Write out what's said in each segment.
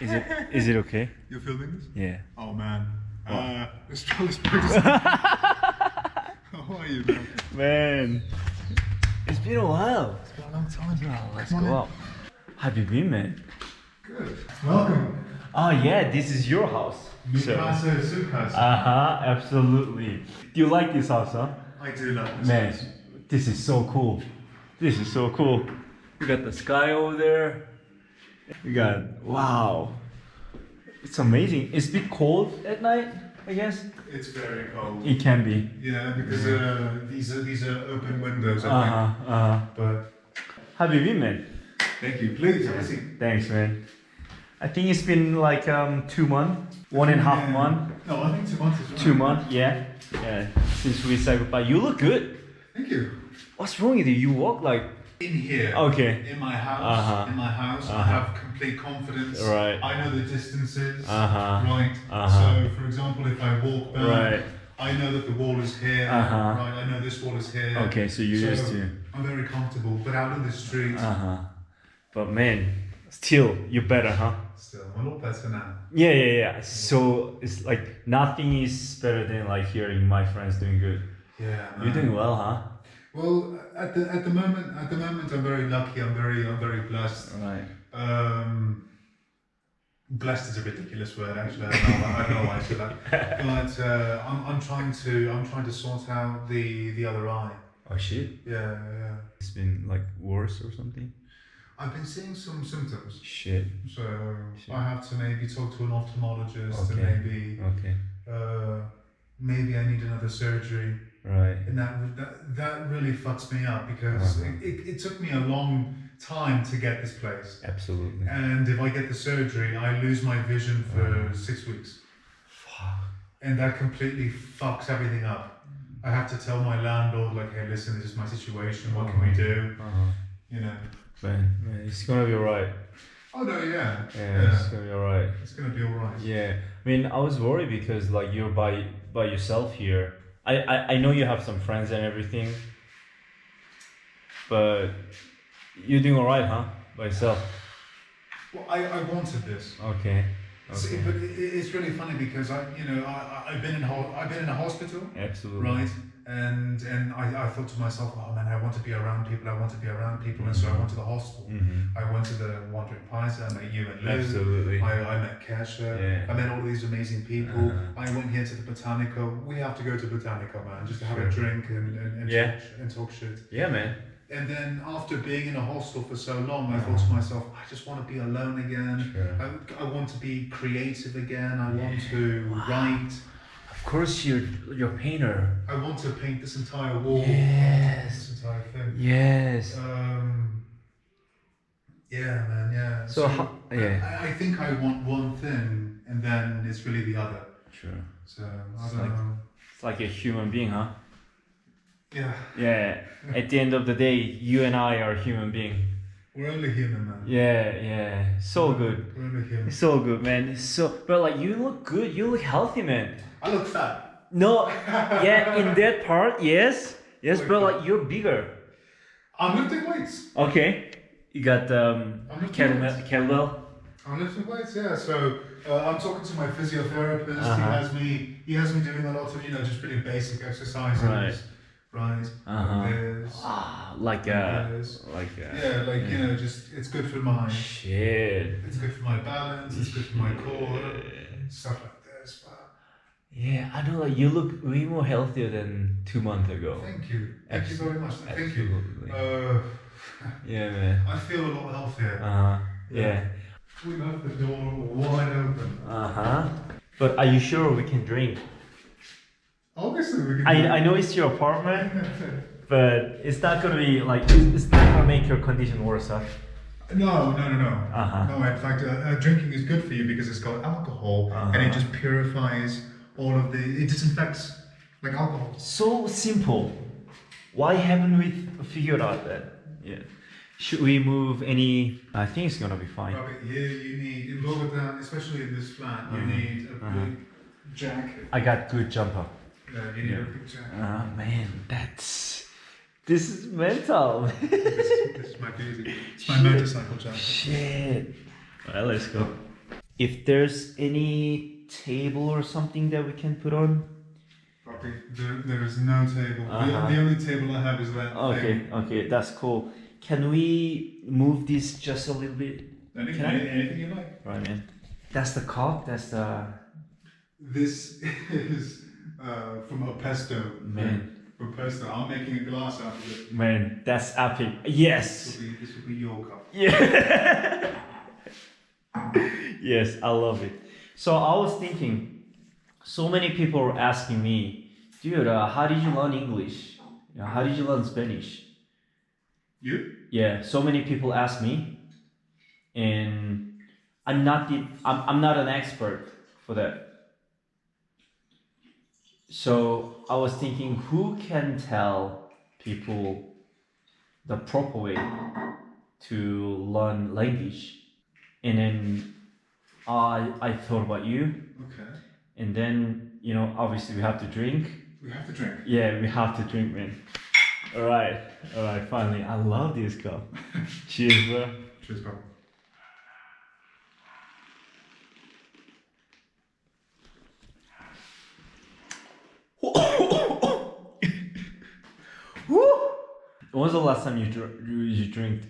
Is it okay? You're filming this? Yeah. Oh man. What? Let's practice. How are you, man? Man, it's been a while. It's been a long time. Let's go out. How have you been, man? Good. Welcome. Oh yeah, this is your house. Mi casa, su casa. Absolutely. Do you like this house, huh? I do like this. Man, house. this is so cool. This is so cool. We got the sky over there. We got, wow. It's amazing. It's a bit cold at night, I guess. It's very cold. It can be. Yeah, because these are open windows, I think. But How have you been, man? thank you. Please, have a seat. Thanks, man. I think it's been like 2 months, 1.5 months. No, I think 2 months as well. 2 months, yeah. Yeah. Since we said goodbye. You look good. Thank you. What's wrong with you? You walk like. In here. Okay. In my house. I have complete confidence. Right. I know the distances. Uh-huh. Right. So, for example, if I walk back, Right. I know that the wall is here. Right. I know this wall is here. Okay, so you're used to. I'm very comfortable, but out in the street. But man, still, you're better, huh? Still, I'm a lot better now. Yeah. So it's like nothing is better than like hearing my friends doing good. Yeah. You're doing well, huh? Well, at the moment, I'm very lucky. I'm very blessed. Right. Blessed is a ridiculous word, actually. I don't know why I said that. But I'm trying to sort out the other eye. Oh shit. Yeah. It's been like worse or something. I've been seeing some symptoms. Shit. So I have to maybe talk to an ophthalmologist and Okay. maybe I need another surgery. Right. And that really fucks me up because it took me a long time to get this place. Absolutely. And if I get the surgery, I lose my vision for 6 weeks. Fuck. And that completely fucks everything up. I have to tell my landlord, like, hey, listen, this is my situation. What can we do? You know. Man, it's gonna be alright. Oh no, yeah. It's gonna be alright. It's gonna be alright. Yeah. I mean, I was worried because like you're by yourself here. I know you have some friends and everything, but you're doing alright, huh? By yourself. Well, I wanted this. Okay. See, but it's really funny because I've been in a hospital. Absolutely. Right. And I thought to myself, oh man, I want to be around people. And so I went to the hospital. I went to the Wandering Pies. I met you and Liz. Absolutely. I met Kesha. Yeah. I met all these amazing people. I went here to the Botanica. We have to go to Botanica, man, just to have a drink and talk shit. Yeah, man. And then after being in a hostel for so long, I thought to myself, I just want to be alone again. Sure. I want to be creative again. I want to write. Of course, you're a painter. I want to paint this entire wall. Yes. This entire thing. Yes. Yeah, man. Yeah. So I think I want one thing, and then it's really the other. Sure. So I don't know. It's like a human being, huh? Yeah. Yeah. At the end of the day, you and I are human being. We're only human, man. Yeah. So good. We're only human. So good, man. But like you look good. You look healthy, man. I look fat. No. Yeah, in that part, yes, but like you're bigger. I'm lifting weights. Okay. You got kettlebell. I'm lifting weights, yeah. So I'm talking to my physiotherapist. He has me doing a lot of just pretty basic exercises. Right. Just it's good for my shit. It's good for my balance. It's good for my core. Stuff like this. But yeah, I know. Like you look way more healthier than 2 months ago. Thank you. Thank you very much. Thank you. Yeah, man. I feel a lot healthier. Yeah. We left the door wide open. But are you sure we can drink? Obviously we can. I know it's your apartment, but it's not gonna be like it's not gonna make your condition worse, huh? No. No, in fact, drinking is good for you because it's got alcohol and it just purifies all of it disinfects like alcohol. So simple. Why haven't we figured out that? Yeah. Should we move any? I think it's gonna be fine. Robert, here you need, in Bogota, especially in this flat, you need a big jacket. I got good jumper. Yeah, you need a big jacket. Man, this is mental. This is my beauty. It's my motorcycle jacket. Shit. Well, let's go. if there's any table or something that we can put on. Okay, there is no table. Uh-huh. The only table I have is that thing. Okay, that's cool. Can we move this just a little bit? Anything you like. Right, man. That's the cup. That's the. This is from a pesto. Man. From pesto. I'm making a glass out of it. Man, that's epic. Yes. This will be your cup. Yeah. Yes, I love it. So I was thinking, so many people are asking me, dude, how did you learn English? How did you learn Spanish? You? Yeah, so many people ask me, and I'm not an expert for that. So I was thinking, who can tell people the proper way to learn language? And then I thought about you. Okay. And then, obviously we have to drink. We have to drink. Yeah, we have to drink, man. All right, finally. I love this cup. Cheers, bro. Cheers, bro. When was the last time you drank?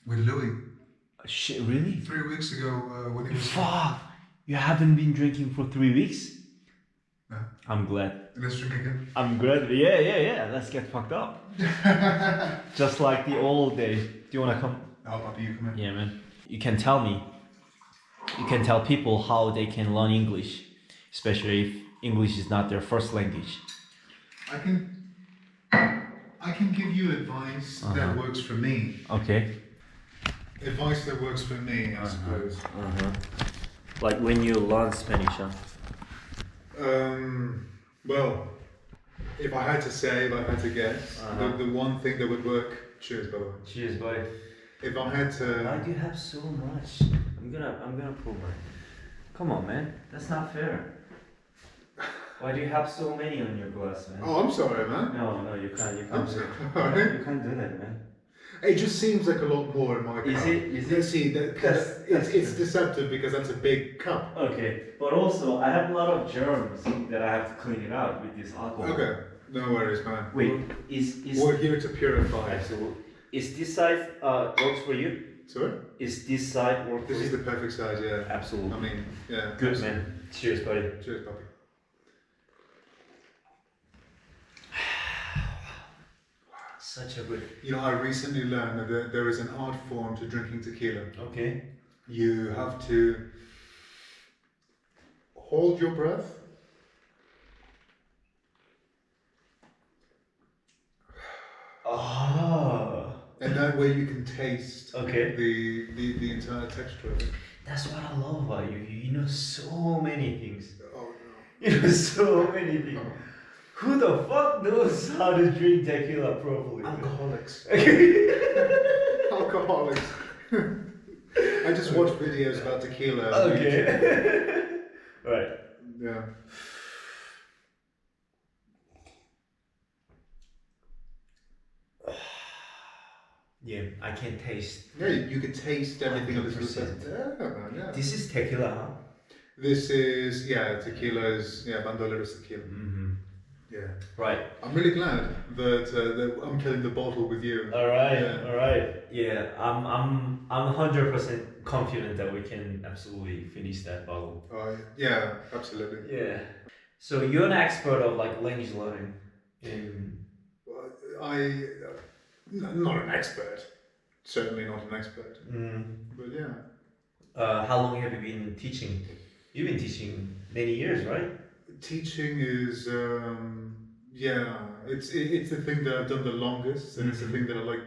With Louis. Shit, really? 3 weeks ago when he was... Fuck! You haven't been drinking for 3 weeks? No. I'm glad. Let's drink again. I'm glad. Yeah. Let's get fucked up. Just like the old days. Do you wanna come? I'll pop you come in. Yeah, man. You can tell people how they can learn English, especially if English is not their first language. I can give you advice that works for me. Okay. Advice that works for me, I suppose. Like when you learn Spanish, huh? Well, if I had to guess, the one thing that would work. Cheers, by the way. Cheers, buddy. If I had to. Why do you have so much? I'm gonna pour mine. Come on, man. That's not fair. Why do you have so many on your glass, man? Oh, I'm sorry, man. No, you can't. I'm sorry. You can't do that, man. It just seems like a lot more in my cup. Is it? See, it's deceptive because that's a big cup. Okay, but also I have a lot of germs that I have to clean it out with this alcohol. Okay, no worries, man. Wait, is we're here to purify. Absolutely. Is this side works for you? Sorry? Is this side work for you? This is the perfect size, yeah. Absolutely. I mean, yeah. Good, absolutely. man. Cheers, buddy. Cheers, puppy. Such a good. I recently learned that there is an art form to drinking tequila. Okay. You have to hold your breath. And that way you can taste the entire texture of it. That's what I love about you. You know so many things. Oh no. You know so many things. Who the fuck knows how to drink tequila properly? Alcoholics. Alcoholics. I just watched videos about tequila. Okay. Right. Yeah. Yeah, I can taste. Yeah, you can taste everything of this 100%. Yeah. This is tequila, huh? This is, tequila's, bandoleros tequila. Mm-hmm. Yeah. Right. I'm really glad that I'm killing the bottle with you. All right. Yeah, I'm 100% confident that we can absolutely finish that bottle. Yeah, absolutely. Yeah. So you're an expert of language learning. Not an expert. Certainly not an expert. But yeah. How long have you been teaching? You've been teaching many years, right? Teaching is it's the thing that I've done the longest, and it's the thing that I like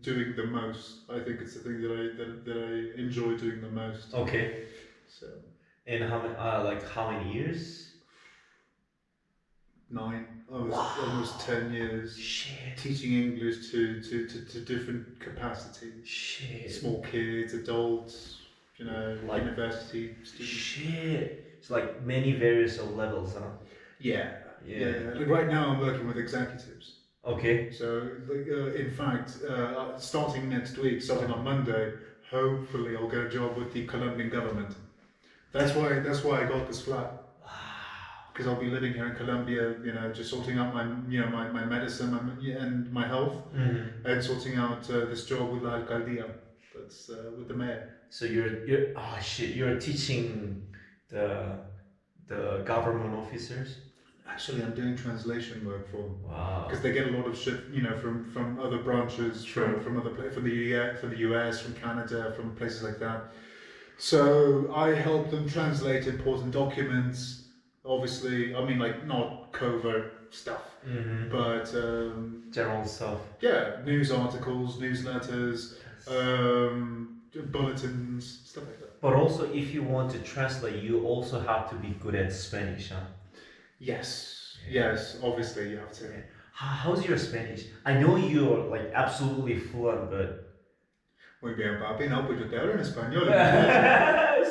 doing the most. I think it's the thing that I enjoy doing the most. Okay. So. And how many years? 9, almost 10 years. Shit. Teaching English to different capacities. Shit. Small kids, adults, university students. Shit. It's many various levels, huh? Yeah. Right now I'm working with executives. Okay. So, in fact, starting next week, starting on Monday, hopefully I'll get a job with the Colombian government. That's why I got this flat. Because I'll be living here in Colombia, just sorting out my medicine and my health, and sorting out this job with the alcaldía, that's with the mayor. So you're teaching the government officers. Actually, I'm doing translation work for them. Wow. Because they get a lot of shit, from other branches, from from the US, from Canada, from places like that. So I help them translate important documents. Obviously, I mean, like, not covert stuff, but General stuff. yeah, news articles, newsletters, bulletins, stuff like that. But also, if you want to translate, you also have to be good at Spanish, huh? Yes, obviously you have to. How's your Spanish? I know you're like absolutely fluent, but... Muy bien, papi, no, pues yo te hablo en español.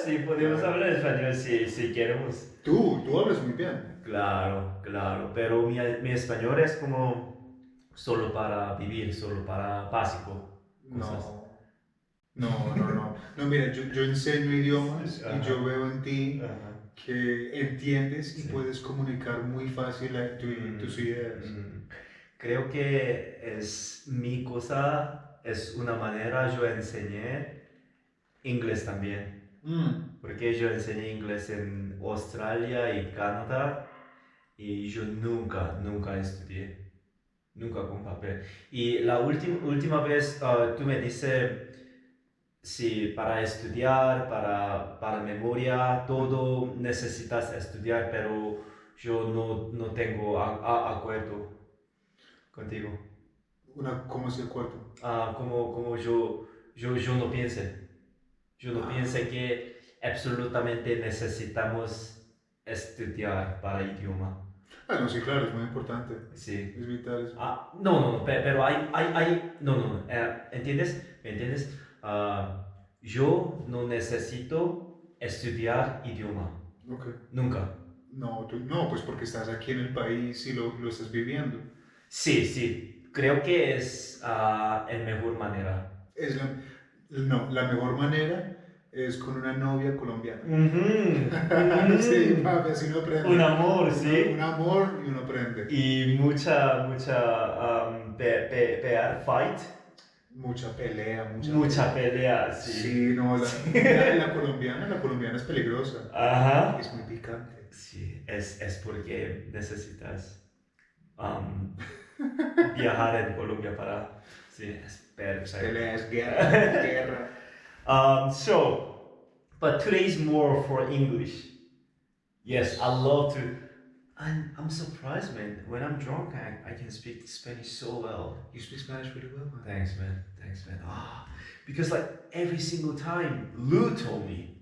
Sí, podemos hablar español si queremos. Tú hablas muy bien. Claro, pero mi español es como solo para vivir, solo para básico. No, mira, yo enseño idiomas y yo veo en ti que entiendes y puedes comunicar muy fácil tus ideas. Creo que es mi cosa, es una manera yo enseñé inglés también. Porque yo enseñé inglés en Australia y Canadá y yo nunca estudié, nunca con papel. Y la última vez tú me dices, sí, para estudiar, para memoria, todo necesitas estudiar, pero yo no tengo acuerdo contigo. ¿Cómo es el acuerdo? Como yo no piense. Yo no pienso que absolutamente necesitamos estudiar para idioma. No, sí, claro, es muy importante. Sí. Es vital. No, pero no, ¿entiendes? ¿Me entiendes? Yo no necesito estudiar idioma. Okay. Nunca. No, pues porque estás aquí en el país y lo estás viviendo. Sí, creo que es la mejor manera. La mejor manera es con una novia colombiana. Sí, papi, así uno aprende. Un amor, sí. Un amor y uno aprende. Y mucha fight. Mucha pelea. Mucha pelea, sí. Sí, no, la colombiana es peligrosa. Ajá. Es muy picante. Sí, es porque necesitas viajar en Colombia para... Sí, es perfecto. Peleas, guerra. But today is more for English. Yes, I love to... And I'm surprised, man. When I'm drunk, I can speak Spanish so well. You speak Spanish really well, man. Thanks, man. Because like every single time, Lou told me,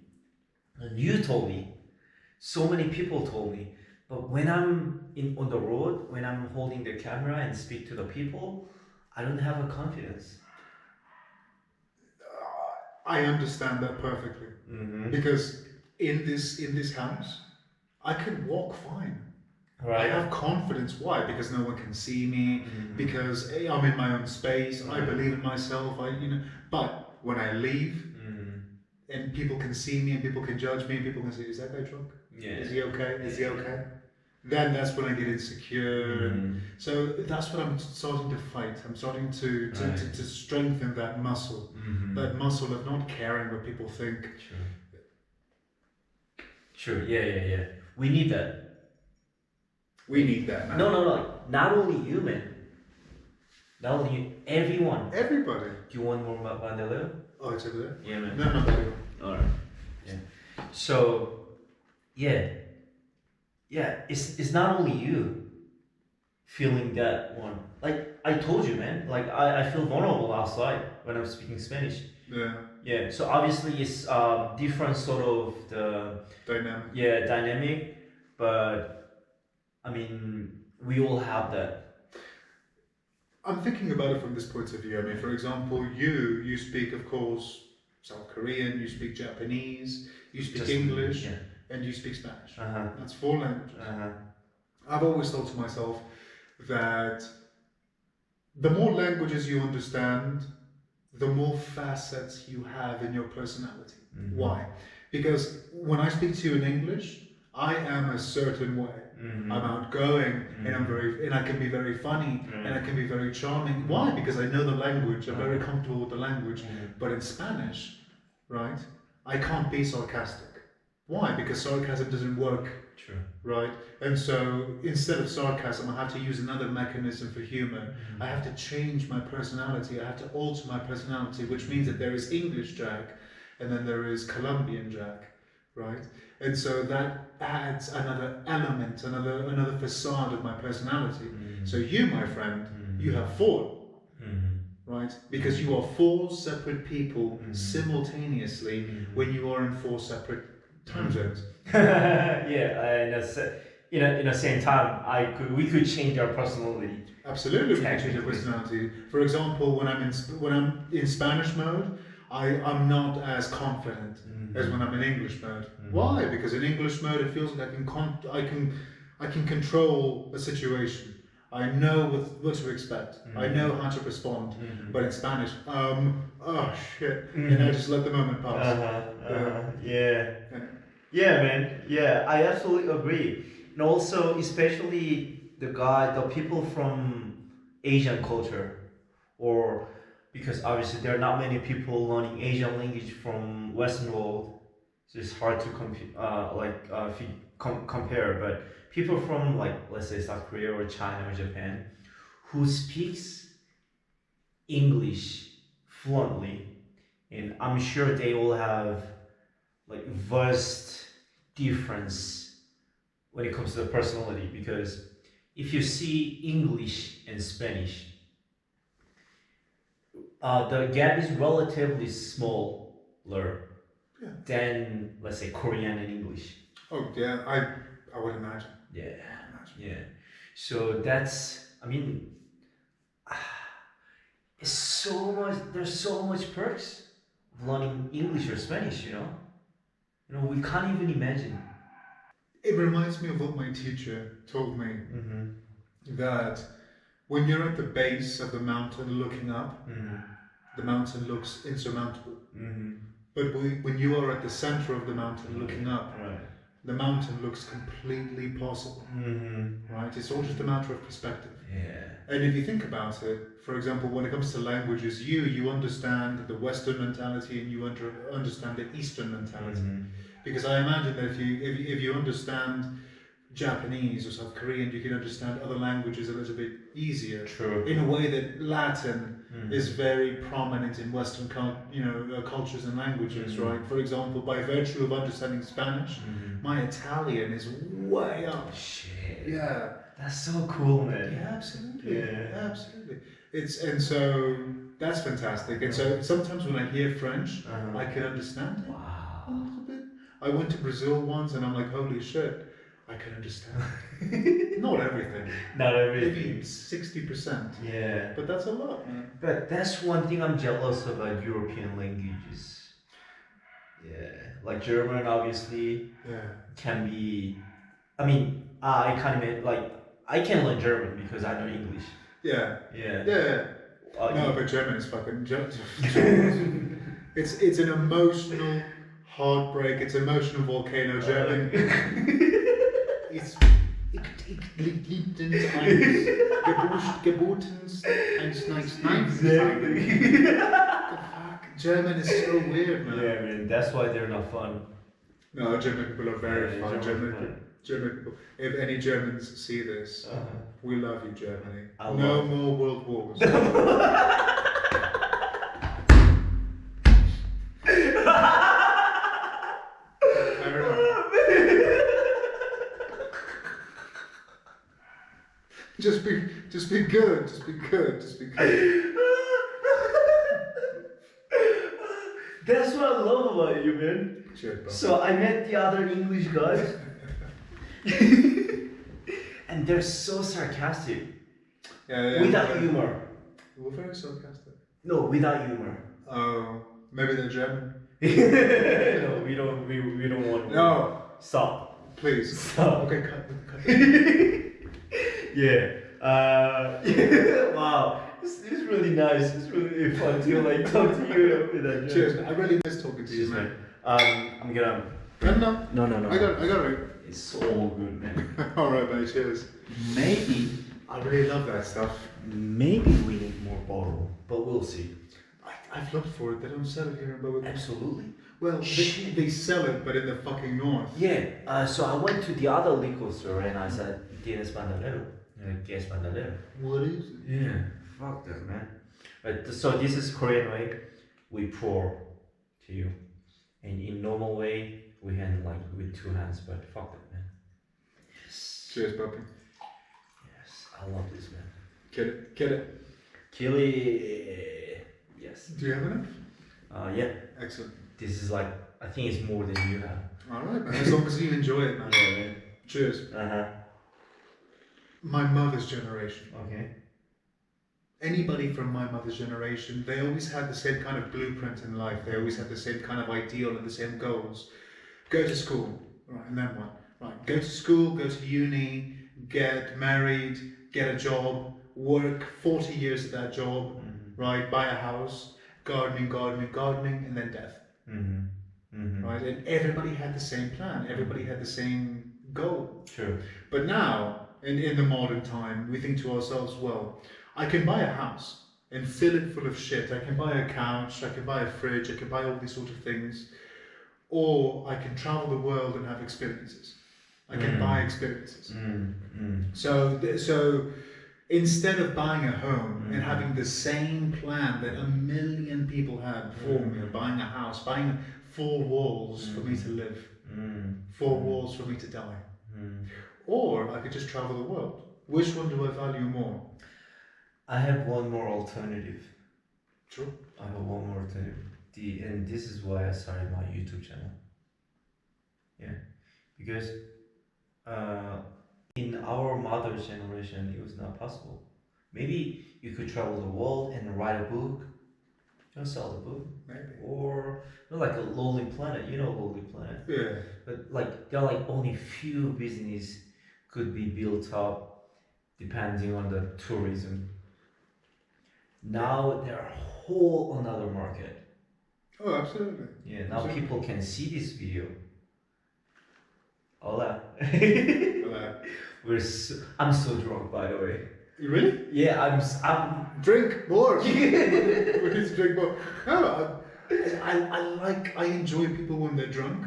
and you told me, so many people told me, but when I'm on the road, when I'm holding the camera and speak to the people, I don't have a confidence. I understand that perfectly. Because in this house, I can walk fine. Right. I have confidence. Why? Because no one can see me. Because I'm in my own space. I believe in myself. But when I leave, and people can see me, and people can judge me, and people can say, "Is that guy drunk? Yeah. Is he okay? Is he okay?" Then that's when I get insecure. So that's what I'm starting to fight. I'm starting to strengthen that muscle. That muscle of not caring what people think. Sure. Yeah. We need that. We need that, man. No. Not only you, man. Not only you, everyone. Everybody. Do you want more Bandolero? Oh, it's over there? Yeah, man. No. Alright. Yeah. So, yeah, it's not only you feeling that one. Like, I told you, man, like, I feel vulnerable outside when I'm speaking Spanish. Yeah, so obviously it's different sort of the... Dynamic. Yeah, dynamic, but... I mean, we all have that. I'm thinking about it from this point of view. I mean, for example, you speak, of course, South Korean, you speak Japanese, you speak English, and you speak Spanish. That's 4 languages. I've always thought to myself that the more languages you understand, the more facets you have in your personality. Why? Because when I speak to you in English, I am a certain way. I'm outgoing, and I can be very funny, and I can be very charming. Why? Because I know the language. I'm very comfortable with the language. But in Spanish, right, I can't be sarcastic. Why? Because sarcasm doesn't work. True. Right? And so instead of sarcasm, I have to use another mechanism for humor. I have to change my personality. I have to alter my personality, which means that there is English Jack and then there is Colombian Jack, right? And so that adds another element, another facade of my personality. So you, my friend, you have four, right? Because you are four separate people simultaneously when you are in four separate time zones. Yeah, in the same time, we could change our personality. Absolutely, we can change our personality. For example, when I'm in Spanish mode, I'm not as confident as when I'm in English mode. Why? Because in English mode, it feels like I can control a situation. I know what to expect. I know how to respond. But in Spanish, oh shit, and I just let the moment pass. Yeah. Yeah, man. Yeah, I absolutely agree. And also, especially the people from Asian culture, or because obviously there are not many people learning Asian language from Western world, so it's hard to compare. But people from, like, let's say South Korea or China or Japan, who speaks English fluently, and I'm sure they will have like vast difference when it comes to the personality, because if you see English and Spanish, the gap is relatively smaller than, let's say, Korean and English. Oh yeah, I would imagine. Yeah. So it's so much. There's so much perks of learning English or Spanish. We can't even imagine. It reminds me of what my teacher told me, that when you're at the base of the mountain looking up, the mountain looks insurmountable. But when you are at the center of the mountain looking up, the mountain looks completely possible. Right? It's all just a matter of perspective. Yeah. And if you think about it, for example, when it comes to languages, you understand the Western mentality and you understand the Eastern mentality. Because I imagine that if you understand Japanese or South Korean, you can understand other languages a little bit easier. True. In a way that Latin is very prominent in Western cultures and languages, right? For example, by virtue of understanding Spanish, my Italian is way up. Shit. Yeah. That's so cool, man. Yeah, absolutely. Yeah. Absolutely. And so that's fantastic. And so sometimes when I hear French, I can understand it a little bit. I went to Brazil once and I'm like, holy shit, I can understand. Not everything. Not everything. Maybe 60%. Yeah. But that's a lot, man. But that's one thing I'm jealous about European languages. Yeah. Like German, obviously, can be. I can't even, I can learn German because I know English. Yeah. No, but German is fucking. It's an emotional heartbreak. It's emotional volcano. German. It's geboten 199. Exactly. Fuck, German is so weird, man. Yeah, man. That's why they're not fun. No, German people are very fun. German people. If any Germans see this, we love you, Germany. No more world wars. Just be good. Just be good. That's what I love about you, man. Cheers, bro. So I met the other English guys, and they're so sarcastic. Yeah. Without humor. We're very sarcastic. No, without humor. Oh, maybe they're German. No, we don't want. No. Stop. Please. Stop. Okay, cut. Yeah. Wow. It's really nice. It's really fun to talk to you with that. Cheers, man. I really miss talking to you, man. I'm gonna. No. No. I got it. It's so good, man. All right, mate. Cheers. Maybe I really love that stuff. we need more bottle, but we'll see. I've looked for it. They don't sell it here in Bogota. Absolutely. Well, they sell it, but in the fucking north. Yeah. So I went to the other liquor store and I said, "Tienes bandolero?" Yes, bandolero. What is it? Yeah. Fuck that, man. So this is Korean way. We pour to you, and in normal way we hand like with 2 hands. But fuck that, man. Yes. Cheers, puppy. Yes, I love this, man. Get it. Kill it. Yes. Do you have enough? Yeah. Excellent. This is like, I think it's more than you have. All right, man. As long as you enjoy it, man. Yeah, man. Cheers. Uh-huh. My mother's generation. Okay. Anybody from my mother's generation, they always had the same kind of blueprint in life. They always had the same kind of ideal and the same goals. Go to school, right, and then what? Right, go to school, go to uni, get married, get a job, work 40 years at that job, right, buy a house, gardening, and then death. Right, and everybody had the same plan. Everybody had the same goal. True. But now, in the modern time, we think to ourselves, well, I can buy a house and fill it full of shit. I can buy a couch, I can buy a fridge, I can buy all these sort of things. Or I can travel the world and have experiences. I can buy experiences. So instead of buying a home and having the same plan that a million people had before me, buying a house, buying 4 walls for me to live, 4 walls for me to die. Or I could just travel the world. Which one do I value more? I have one more alternative. True. I have one more alternative. And this is why I started my YouTube channel. Yeah. Because in our mother's generation, it was not possible. Maybe you could travel the world and write a book. Sell the book. Maybe. Or like a Lonely Planet. You know Lonely Planet. Yeah. But like there are like only few business could be built up depending on the tourism. Now there are whole another market. Oh, absolutely. Yeah, now Absolutely. people can see this video. Hola. Hello. I'm so drunk, by the way. Really? Yeah, I'm. Drink more. We need to drink more. No, I enjoy people when they're drunk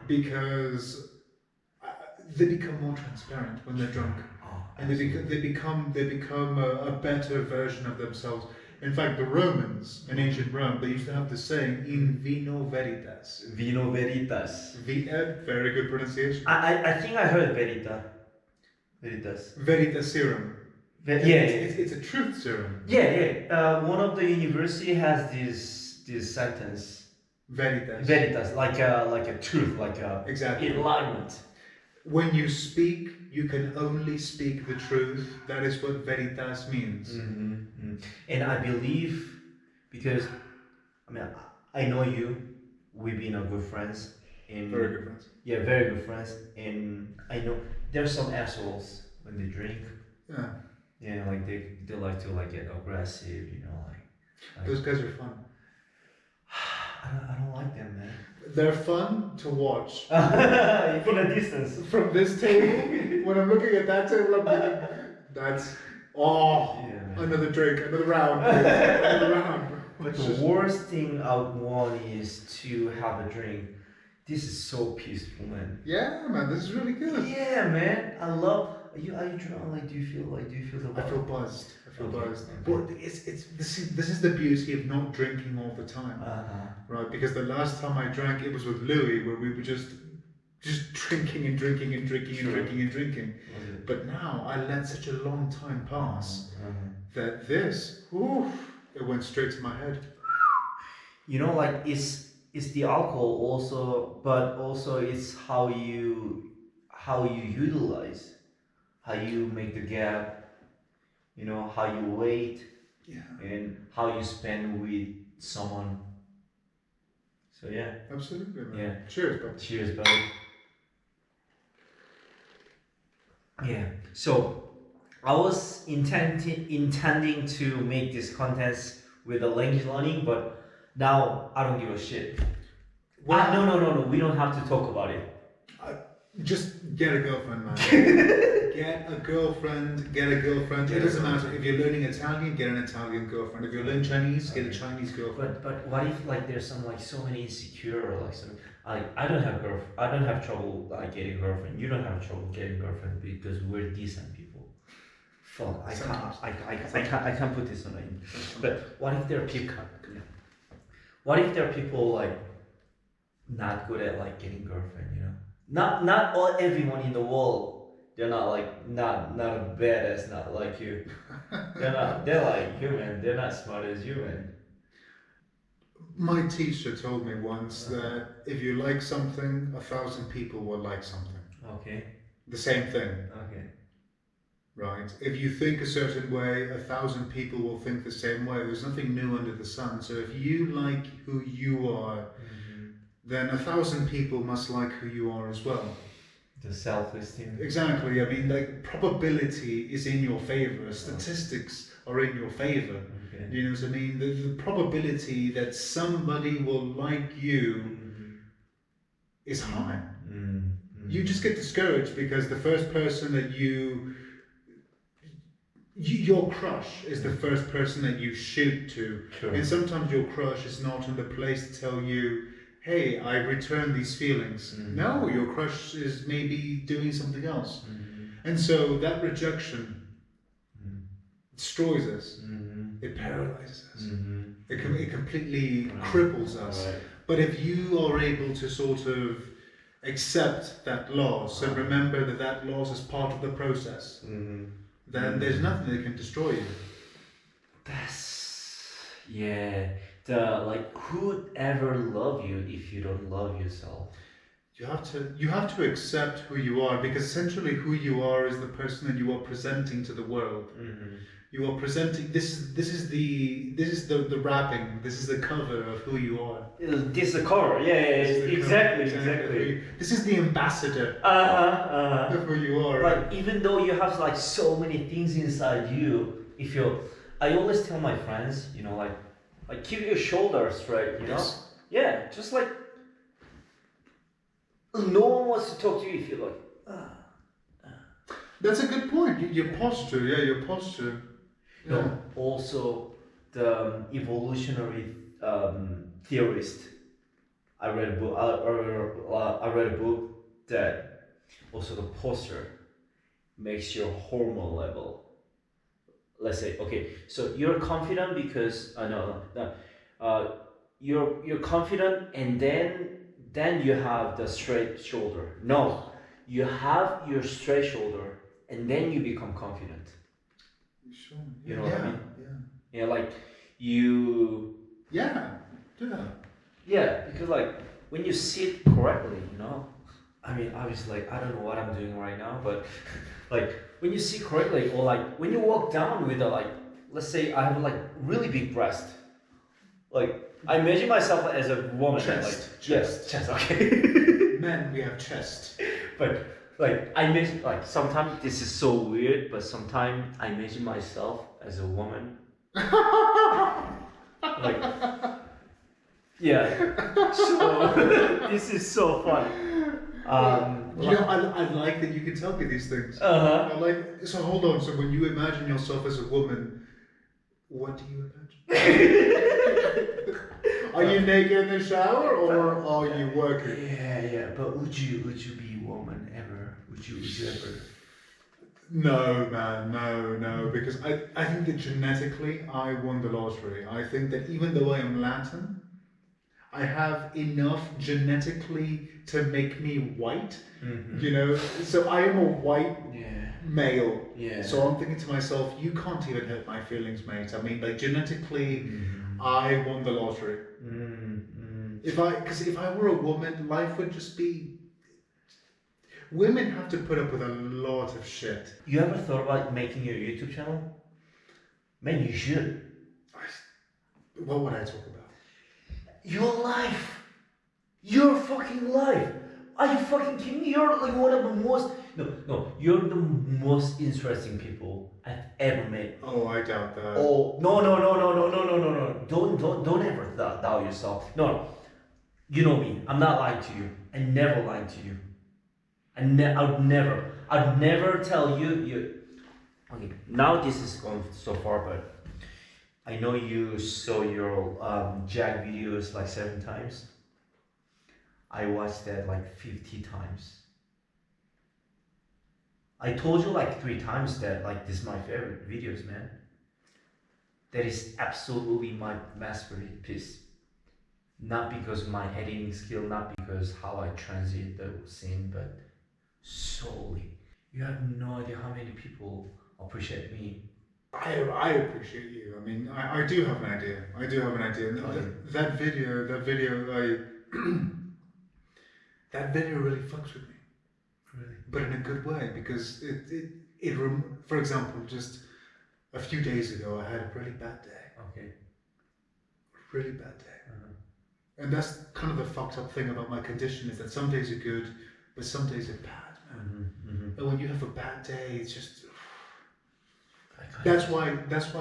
because they become more transparent when they're drunk, and they become a better version of themselves. In fact, the Romans in ancient Rome, they used to have the saying "in vino veritas." Vino veritas. Very good pronunciation. I think I heard veritas. Veritas serum. It's a truth serum. One of the university has this sentence. Veritas. Like a truth, like a exactly enlightenment. When you speak, you can only speak the truth. That is what veritas means. And I believe, because I know you. We've been good friends. Very good friends. Yeah, very good friends. And I know there's some assholes when they drink. Yeah. Yeah, like they like to like get aggressive, like those guys are fun. I don't like them, man. They're fun to watch. From a distance. From this table, when I'm looking at that table, I'm thinking, that's another drink, another round, another round. But the worst thing I would want is to have a drink. This is so peaceful, man. Yeah, man, this is really good. Yeah, man. I love. Are you drunk? Like, do you feel the vibe? I feel buzzed. Okay. But this is the beauty of not drinking all the time, right? Because the last time I drank, it was with Louis, where we were just drinking and drinking and drinking and drinking and drinking. But now I let such a long time pass that it went straight to my head. Like it's the alcohol also, but also it's how you utilize, how you make the gap, how you wait, and how you spend with someone. So yeah. Absolutely, man. Yeah. Cheers, buddy. Cheers, buddy. Yeah. So I was intending to make this contest with a language learning, but now I don't give a shit. No. We don't have to talk about it. Just get a girlfriend, man. Get a girlfriend. It doesn't matter if you're learning Italian. Get an Italian girlfriend. If you're learning Chinese, get a Chinese girlfriend. But what if like there's some like so many insecure like some I don't have I don't have trouble like getting girlfriend. You don't have trouble getting girlfriend because we're decent people. Fuck, I can't put this on it. But what if there are people? What if there are people like not good at like getting girlfriend? You know, not all everyone in the world. They're not like not a badass, not like you. They're like you, man. They're not smart as you, man. My teacher told me once that if you like something, 1,000 people will like something. Okay. The same thing. Okay. Right? If you think a certain way, 1,000 people will think the same way. There's nothing new under the sun. So if you like who you are, then 1,000 people must like who you are as well. The self-esteem. Exactly. I mean, like, probability is in your favor. Statistics are in your favor. Okay. You know what I mean? The probability that somebody will like you is high. You just get discouraged because the first person that your crush is the first person that you shoot to. Sure. And sometimes your crush is not in the place to tell you, hey, I return these feelings. No, your crush is maybe doing something else. And so that rejection destroys us. It paralyzes us. It completely cripples us. Right. But if you are able to sort of accept that loss and remember that loss is part of the process, then there's nothing that can destroy you. Who would ever love you if you don't love yourself? You have to accept who you are, because essentially who you are is the person that you are presenting to the world. You are presenting. This is the wrapping. This is the cover of who you are. This is the cover. Exactly. This is the ambassador of who you are. Like even though you have like so many things inside you, I always tell my friends, you know, like keep your shoulders straight, you know. Yes. Yeah, just like no one wants to talk to you if you're like. That's a good point. Your posture. Yeah, your posture. No, Yeah. also the evolutionary theorist. I read a book. I read a book that also the posture makes your hormone level. Let's say, okay, so you're confident because you're confident, and then you have the straight shoulder. No, you have your straight shoulder, and then you become confident. Sure. You know what I mean? Yeah. Yeah, like you. Yeah. Yeah, because like when you sit correctly, you know. I mean, obviously, like I don't know what I'm doing right now, but like when you sit correctly, or like when you walk down with a like, let's say I have like really big breast, like I measure myself as a woman. Chest. Like, yes, chest. Okay. Men, we have chest. But like I measure, like sometimes this is so weird, but sometimes I measure myself as a woman. Like, yeah. So this is so fun. You know, I like that you can tell me these things. Uh-huh. I like. So hold on. So when you imagine yourself as a woman, what do you imagine? Are you naked in the shower, or are you working? Yeah. But would you be a woman ever? Would you ever? No, man, no. Because I think that genetically I won the lottery. I think that even though I am Latin, I have enough genetically to make me white. You know, so I am a white male. Yeah. So I'm thinking to myself, you can't even hurt my feelings, mate. I mean, like genetically, I won the lottery. Because if I were a woman, life would just be. Women have to put up with a lot of shit. You ever thought about making your YouTube channel? Man, you should. What would I talk about? Your life. Your fucking life. Are you fucking kidding me? You're like one of the most. No. You're the most interesting people I've ever met. Oh, I doubt that. Oh no. Don't ever doubt yourself. No. You know me. I'm not lying to you. I never lied to you. I'd never tell you. Okay, now this is going so far, but I know you saw your Jack videos like 7 times. I watched that like 50 times. I told you like 3 times that like this is my favorite videos, man. That is absolutely my masterpiece. Not because of my editing skill, not because how I translate the scene, but solely. You have no idea how many people appreciate me. I appreciate you. I mean, I do have an idea. I do have an idea. That video, that video really fucks with me. Really? But in a good way, because for example, just a few days ago, I had a really bad day. Okay. Really bad day. And that's kind of the fucked up thing about my condition, is that some days are good, but some days are bad, man. And when you have a bad day, it's just... That's why I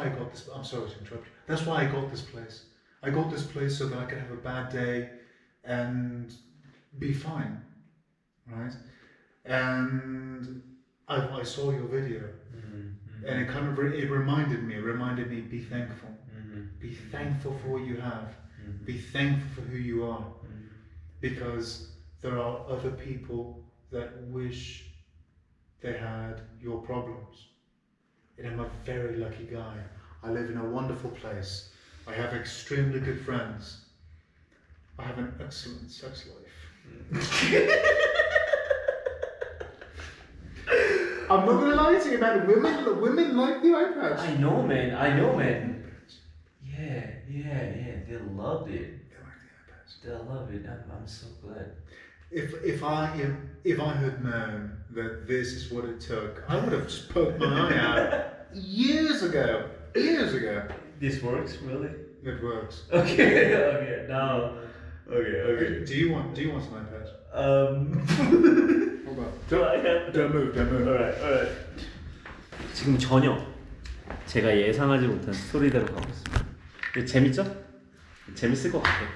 got this... I'm sorry to interrupt you. That's why I got this place. I got this place so that I could have a bad day and be fine, right? And I saw your video, and it kind of it reminded me, be thankful. Be thankful for what you have. Be thankful for who you are, because there are other people that wish they had your problems. And I'm a very lucky guy. I live in a wonderful place. I have extremely good friends. I have an excellent sex life. I'm not gonna lie to you, man. Women like the eye patch. I know, man. Yeah. They loved it. They like the eye patch. They love it. I'm so glad. If I had known that this is what it took, I would have just poked my eye out years ago. This works, really? It works. Okay. Now. Okay. Do you want an eye patch? Hold on. Don't move. Alright. 지금 전혀 제가 예상하지 못한 스토리대로 가고 있습니다. 근데 재밌죠? 재밌을 것 같아요.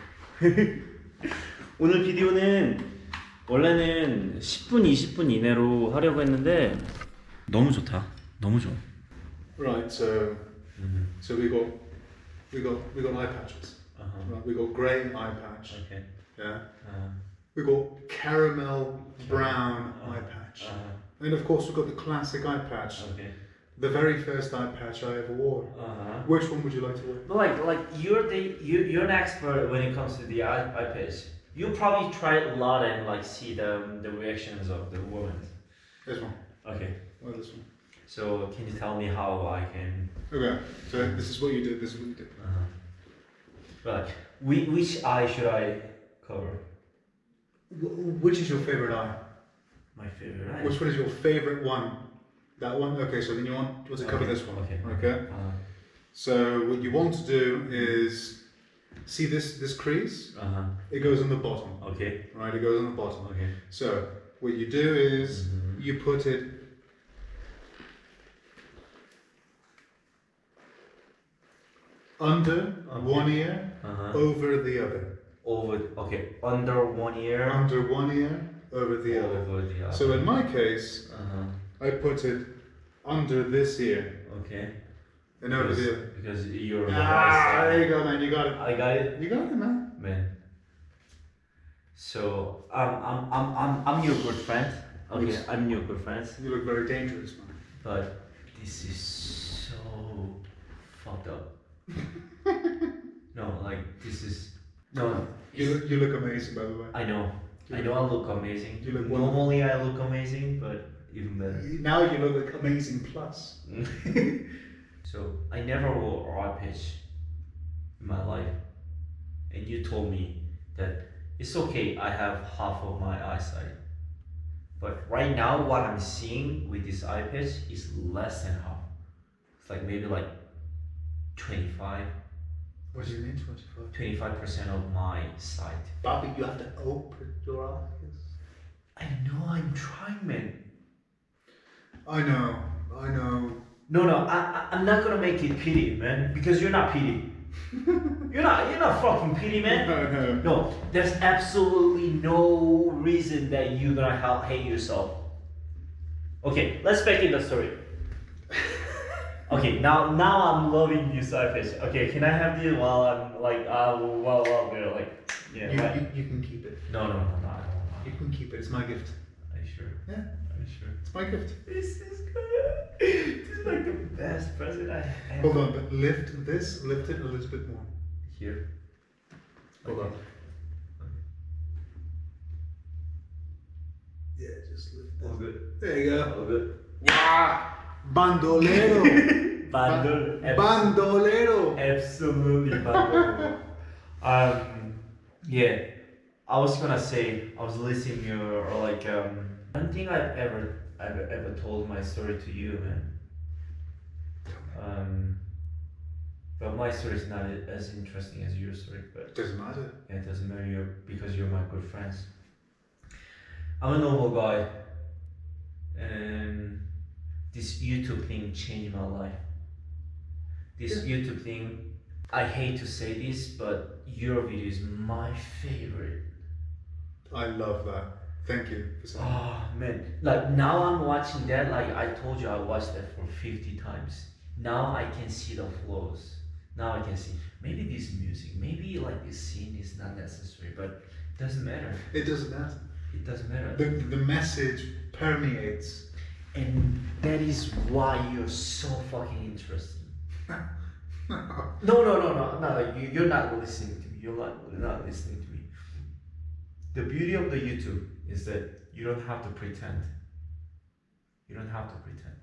오늘 비디오는 원래는 10분, 20분 이내로 하려고 했는데 너무 좋다. 너무 좋아. Right, so we got eye patches. Right, we got grey eye patch. Okay. Yeah. We got caramel brown eye patch. And of course we've got the classic eye patch. Okay. The very first eye patch I ever wore. Which one would you like to wear? But like you're an expert when it comes to the eye patch. You probably tried a lot and like see the reactions of the women. This one. Okay. Well, this one. So can you tell me how I can? Okay. So this is what you did. But like, which eye should I cover? Which is your favorite eye? My favorite eye. Which one is your favorite one? That one? Okay, so then you want to cover this one. Okay. So what you want to do is see this crease? It goes on the bottom. Okay. Right, it goes on the bottom. Okay. So what you do is you put it under one ear, over the other. Under one ear. Under one ear, over the other. Over the other. So in my case, I put it under this ear. Okay. And over the other. Because you're. There you go, man. You got it. I got it. You got it, man. Man. So I'm your good friend. Okay, Yes. I'm your good friend. You look very dangerous, man. But this is so fucked up. No, like this is no. You look amazing, by the way. I know. I look amazing. You look Normally I look amazing, but even better. Now you look amazing plus. So I never wore eye patch in my life, and you told me that it's okay. I have half of my eyesight, but right now what I'm seeing with this eye patch is less than half. It's like maybe like 25. What do you mean 25? 25% of my sight. Bobby, you have to open your eyes. I know, I'm trying, man. I know. No, I'm not gonna make it pity, man, because you're not pity. You're not fucking pity, man. No. No, there's absolutely no reason that you're gonna hate yourself. Okay, let's back in the story. Okay, now I'm loving you, Starfish. Okay, can I have this while I'm like while we're like You can keep it. No, I don't want. You can keep it. It's my gift. Are you sure? Yeah, Are you sure? it's my gift. This is good. This is like the best present I have. Hold on, but lift it a little bit more. Here. Hold on. Yeah, just lift All this. good. There you go. All good. Wow! Bandolero! Bandolero! Absolutely bandolero. Yeah. I was gonna say, I was listening to or like I don't think I've ever told my story to you, man. But my story is not as interesting as your story, but Doesn't matter. yeah, it doesn't matter because you're my good friends. I'm a normal guy, and this YouTube thing changed my life. This YouTube thing, I hate to say this, but your video is my favorite. I love that. Thank you for saying that. Oh man, like now I'm watching that, like I told you I watched that for 50 times. Now I can see the flows. Now I can see, maybe this music, maybe like this scene is not necessary, but it doesn't matter. It doesn't matter. It doesn't matter. The message permeates. And that is why you're so fucking interesting. No. No, you're not listening to me. You're not listening to me. The beauty of the YouTube is that you don't have to pretend. You don't have to pretend.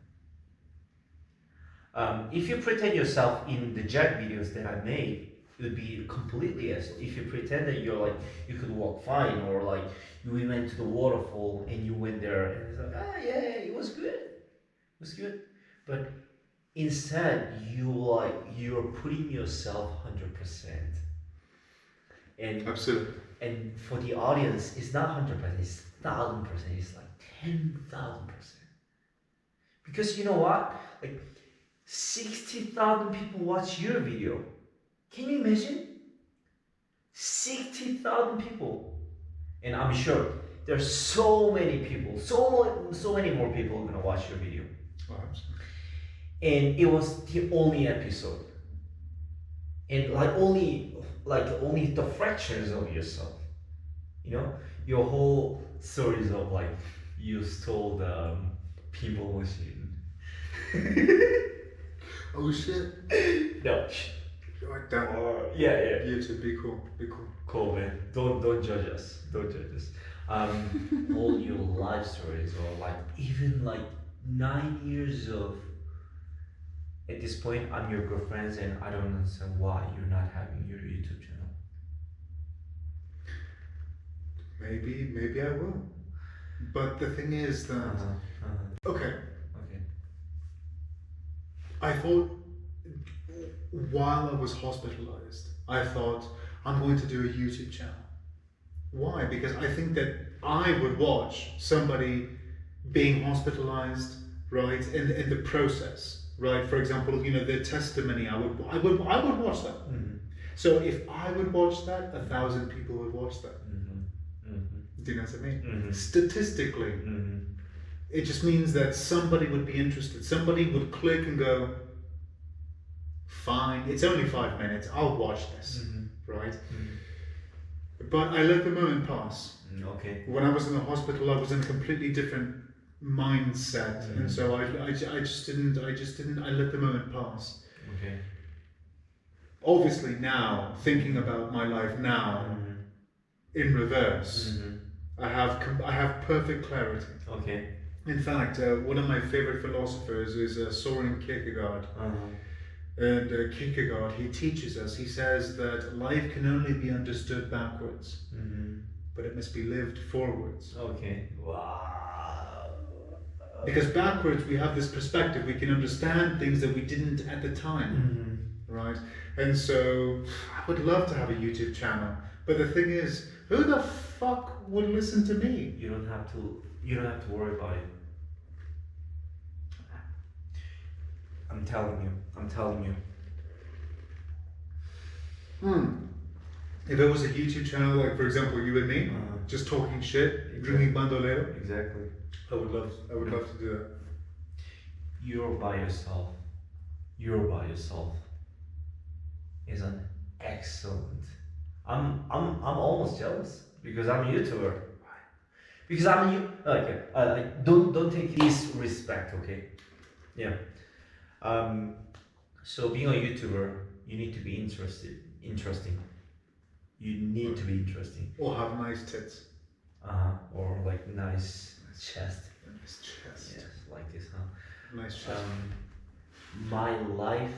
If you pretend yourself in the Jack videos that I made, it would be completely as if you pretend that you're like, you could walk fine, or like you went to the waterfall and you went there and it's like, yeah, it was good. It was good. But instead, you're putting yourself 100%. And Absolutely. and for the audience, it's not 100%, it's 1,000%, it's like 10,000%. Because you know what? Like 60,000 people watch your video. Can you imagine? 60,000 people. And I'm sure there's so many people, so many more people gonna watch your video. Oh, absolutely. And it was the only episode. And only the fractions of yourself. You know? Your whole stories of like you stole the pinball machine. Oh shit. No. Like that. Yeah. YouTube, be cool. Cool, man. Don't judge us. Don't judge us. All your life stories, or like even like 9 years of. At this point, I'm your good friends, and I don't understand why you're not having your YouTube channel. Maybe I will. But the thing is that okay. I thought while I was hospitalized, I thought I'm going to do a YouTube channel. Why? Because I think that I would watch somebody being hospitalized, right, in the process, right? For example, you know, their testimony. I would watch that. Mm-hmm. So if I would watch that, 1,000 people would watch that. Mm-hmm. Mm-hmm. Do you know what I mean? Mm-hmm. Statistically, Mm-hmm. it just means that somebody would be interested. Somebody would click and go, fine, it's only 5 minutes, I'll watch this, right? Mm-hmm. But I let the moment pass. Okay. When I was in the hospital, I was in a completely different mindset, and so I just didn't. I let the moment pass. Okay. Obviously, now thinking about my life now, in reverse, I have perfect clarity. Okay. In fact, one of my favorite philosophers is Soren Kierkegaard. And Kierkegaard, he teaches us, he says that life can only be understood backwards, but it must be lived forwards. Okay. Wow. Because backwards we have this perspective, we can understand things that we didn't at the time, right? And so I would love to have a YouTube channel, but the thing is, who the fuck would listen to me? You don't have to worry about it. I'm telling you. Hmm. If it was a YouTube channel, like for example, you and me, just talking shit, drinking bandolero, Exactly. I would love to do that. You're by yourself. Is an excellent. I'm almost jealous because I'm a YouTuber. Because I'm you. Okay, don't take this respect, okay? Yeah. So being a YouTuber, you need to be interesting. You need to be interesting. Or have nice tits. Or like nice chest. Nice chest. Yes, like this, huh? Nice chest. My life,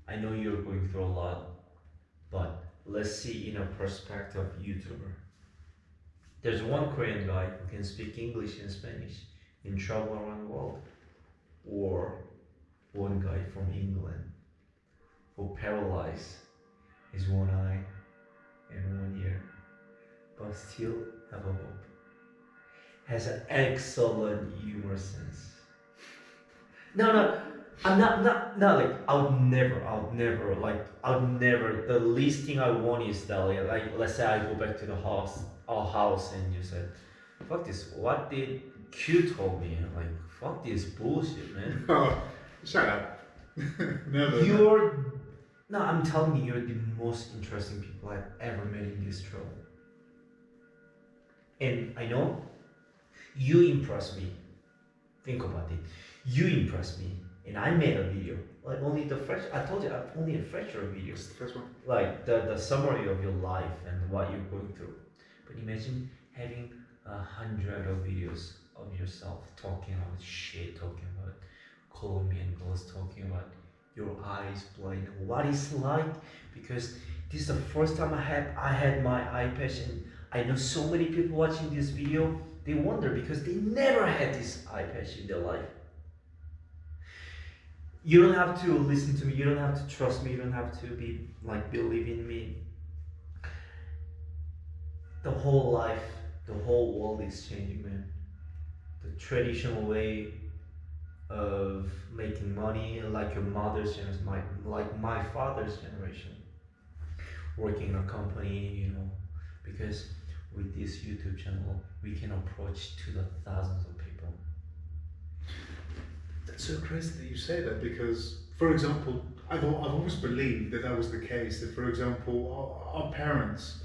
I know you're going through a lot, but let's see in a perspective of YouTuber. There's one Korean guy who can speak English and Spanish and travel around the world, or one guy from England who paralyzed his one eye and 1 year, but still have a hope. Has an excellent humor sense. No, I'm not like I would never. The least thing I want is that like let's say I go back to our house, and you said, "Fuck this! What did Q told me?" Like, fuck this bullshit, man. Oh, shut up. Never. No, I'm telling you, you're the most interesting people I've ever met in this show. And I know you impress me. Think about it. You impress me. And I made a video. Like I told you, only a fresher video. What's the first one? Like the summary of your life and what you're going through. But imagine having 100 of videos of yourself talking about shit, talking about Colombian girls, talking about your eyes blind, what it's like, because this is the first time I had my eye patch, and I know so many people watching this video, they wonder because they never had this eye patch in their life. You don't have to listen to me, you don't have to trust me, you don't have to believe in me. The whole life, the whole world is changing, man. The traditional way of making money, like your mother's generation, like my father's generation, working in a company, because with this YouTube channel, we can approach to the thousands of people. That's so crazy that you say that, because, for example, I've always believed that was the case. That, for example, our parents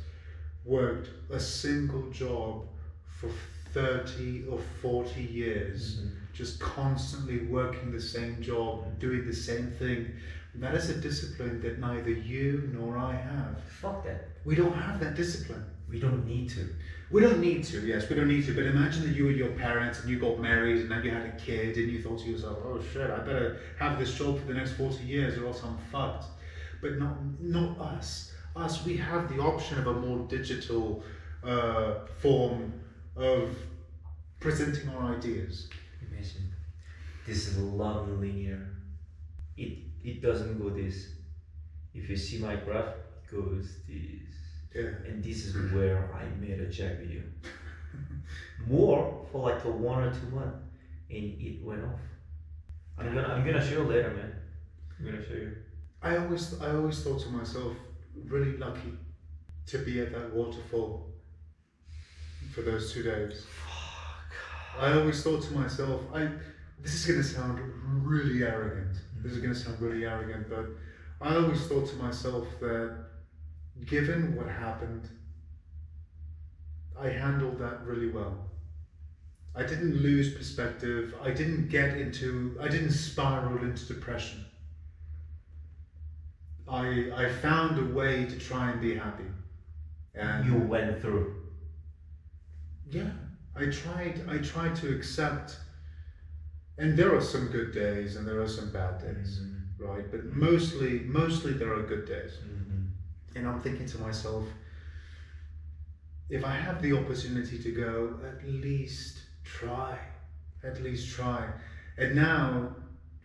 worked a single job for 30 or 40 years, just constantly working the same job, doing the same thing. And that is a discipline that neither you nor I have. Fuck that. We don't have that discipline. We don't need to. We don't need to, yes, we don't need to. But imagine that you and your parents, and you got married, and then you had a kid, and you thought to yourself, oh shit, I better have this job for the next 40 years or else I'm fucked. But not us. Us, we have the option of a more digital form of presenting our ideas. Imagine, this is non-linear. It doesn't go this. If you see my graph, it goes this. Yeah. And this is where I made a jack video. More for like a 1 or 2 months, and it went off. I'm gonna show you later, man. I'm gonna show you. I always thought to myself, really lucky to be at that waterfall for those 2 days. Fuck. I always thought to myself, this is gonna sound really arrogant. But I always thought to myself that given what happened, I handled that really well. I didn't lose perspective. I didn't spiral into depression. I found a way to try and be happy. And you went through. Yeah, I tried to accept. And there are some good days and there are some bad days, right? But mostly there are good days. And I'm thinking to myself, if I have the opportunity to go, at least try. And now,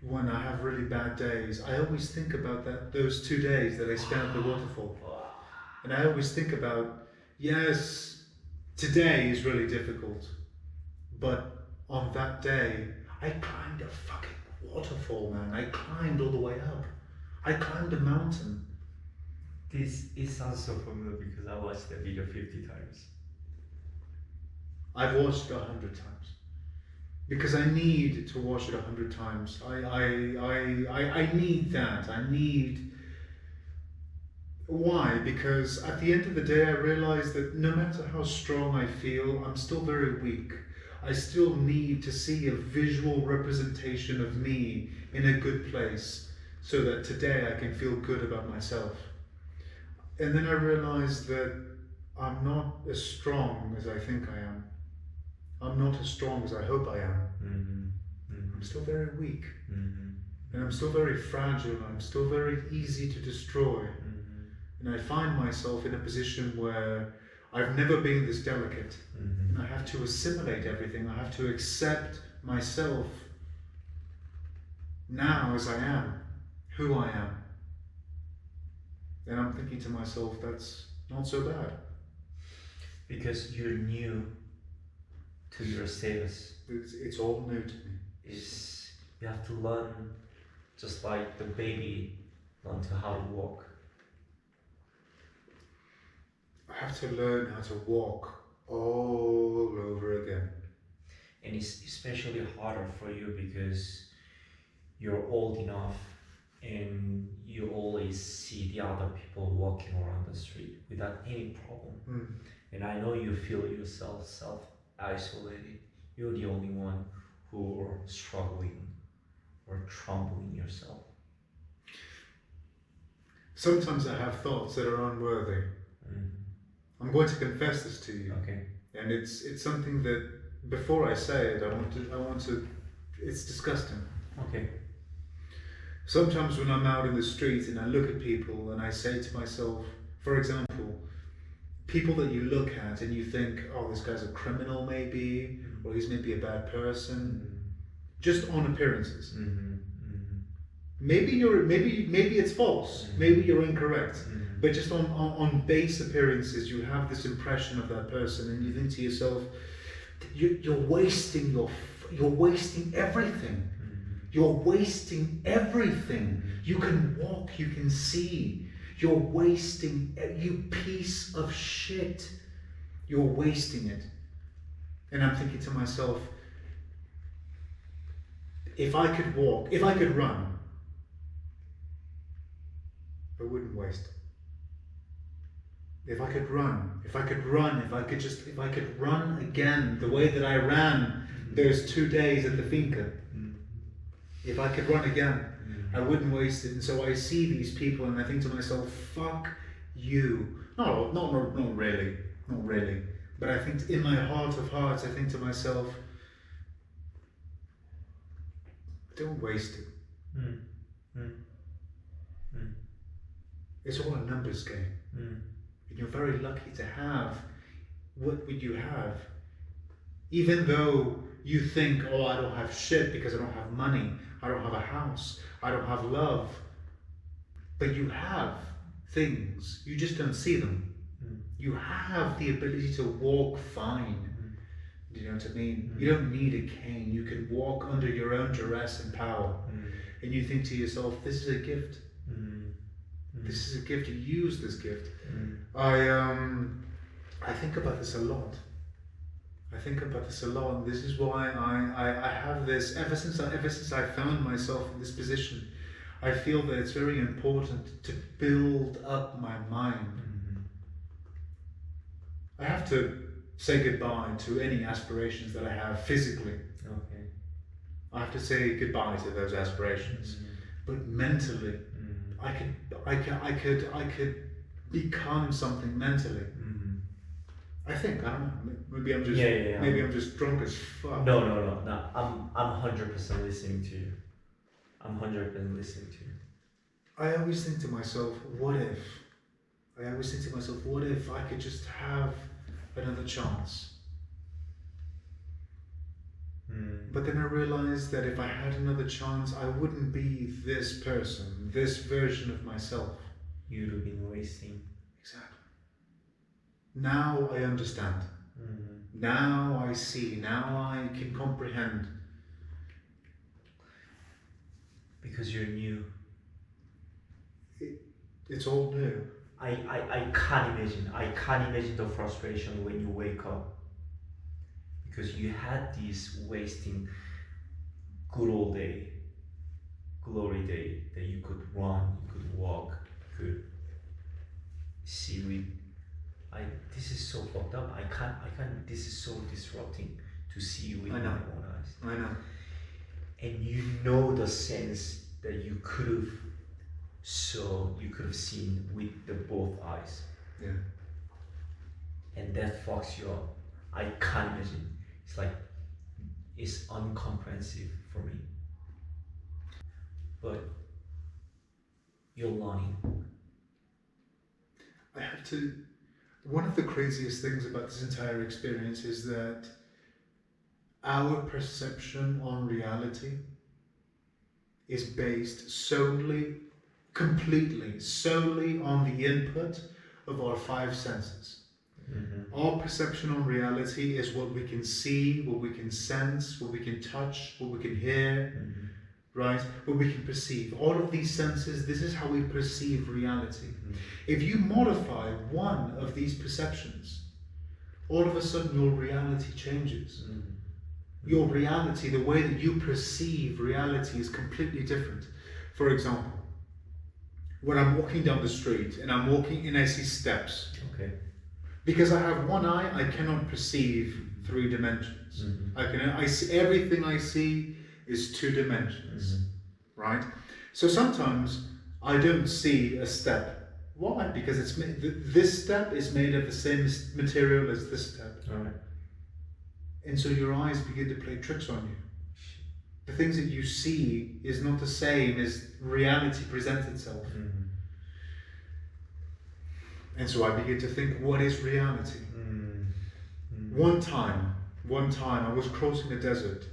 when I have really bad days, I always think about those 2 days that I spent at the waterfall. And I always think about, yes, today is really difficult, but on that day, I climbed a fucking waterfall, man. I climbed all the way up. I climbed a mountain. This it sounds so familiar because I watched the video 50 times. I've watched it 100 times. Because I need to watch it 100 times. I need that. I need... Why? Because at the end of the day, I realize that no matter how strong I feel, I'm still very weak. I still need to see a visual representation of me in a good place so that today I can feel good about myself. And then I realized that I'm not as strong as I think I am. I'm not as strong as I hope I am. I'm still very weak. And I'm still very fragile. I'm still very easy to destroy. And I find myself in a position where I've never been this delicate. And I have to assimilate everything. I have to accept myself now as I am, who I am. And I'm thinking to myself, that's not so bad. Because you're new to your status. It's all new to me. You have to learn, just like the baby learn to how to walk. I have to learn how to walk all over again. And it's especially harder for you because you're old enough and you always see the other people walking around the street without any problem. And I know you feel yourself self-isolated. You're the only one who are struggling or troubling yourself. Sometimes I have thoughts that are unworthy. I'm going to confess this to you. Okay. And it's something that before I say it, I want to it's disgusting. Okay. Sometimes when I'm out in the street and I look at people and I say to myself, for example, people that you look at and you think, oh, this guy's a criminal maybe, or he's maybe a bad person, just on appearances. Maybe it's false, maybe you're incorrect, but just on base appearances you have this impression of that person and you think to yourself, you're wasting everything. You're wasting everything. You can walk, you can see. You're wasting, you piece of shit. You're wasting it. And I'm thinking to myself, if I could walk, if I could run, I wouldn't waste it. If I could run again the way that I ran those 2 days at the finca. If I could run again, I wouldn't waste it. And so I see these people and I think to myself, fuck you. No, not really. But I think in my heart of hearts, I think to myself, don't waste it. It's all a numbers game. And you're very lucky to have what would you have. Even though you think, oh, I don't have shit because I don't have money, I don't have a house, I don't have love. But you have things, you just don't see them. You have the ability to walk fine. Do you know what I mean? You don't need a cane, you can walk under your own duress and power. And you think to yourself, this is a gift. This is a gift, you use this gift. I think about this a lot. And this is why I have this, ever since I found myself in this position, I feel that it's very important to build up my mind. I have to say goodbye to any aspirations that I have physically. Okay. I have to say goodbye to those aspirations. But mentally, I could become something mentally. I think, I don't know, maybe I'm just maybe I'm just drunk as fuck. No. I'm 100% listening to you. I always think to myself, what if? What if I could just have another chance? But then I realized that if I had another chance, I wouldn't be this person, this version of myself. You'd have been wasting. Exactly. Now I understand. Now I see. Now I can comprehend. Because you're new. It's all new. I can't imagine. I can't imagine the frustration when you wake up because you had this wasting good old day, glory day that you could run, you could walk, you could see with. This is so fucked up. I can't. This is so disrupting to see with I my know. own eyes. I know. And you know the sense that you could have you could have seen with the both eyes. Yeah. And that fucks you up. I can't imagine. It's like it's incomprehensive for me. But you're lying. I have to. One of the craziest things about this entire experience is that our perception on reality is based solely on the input of our five senses. Mm-hmm. Our perception on reality is what we can see, what we can sense, what we can touch, what we can hear, Mm-hmm. right? What we can perceive. All of these senses, this is how we perceive reality. Mm-hmm. If you modify one of these perceptions, all of a sudden your reality changes. Mm-hmm. Your reality, the way that you perceive reality is completely different. For example, when I'm walking down the street and I see steps. Okay. Because I have one eye, I cannot perceive three dimensions. Mm-hmm. I see everything I see is two dimensions, right? So sometimes I don't see a step. Why? Because this step is made of the same material as this step. All right. And so your eyes begin to play tricks on you. The things that you see is not the same as reality presents itself. Mm-hmm. And so I begin to think, what is reality? Mm-hmm. One time I was crossing the desert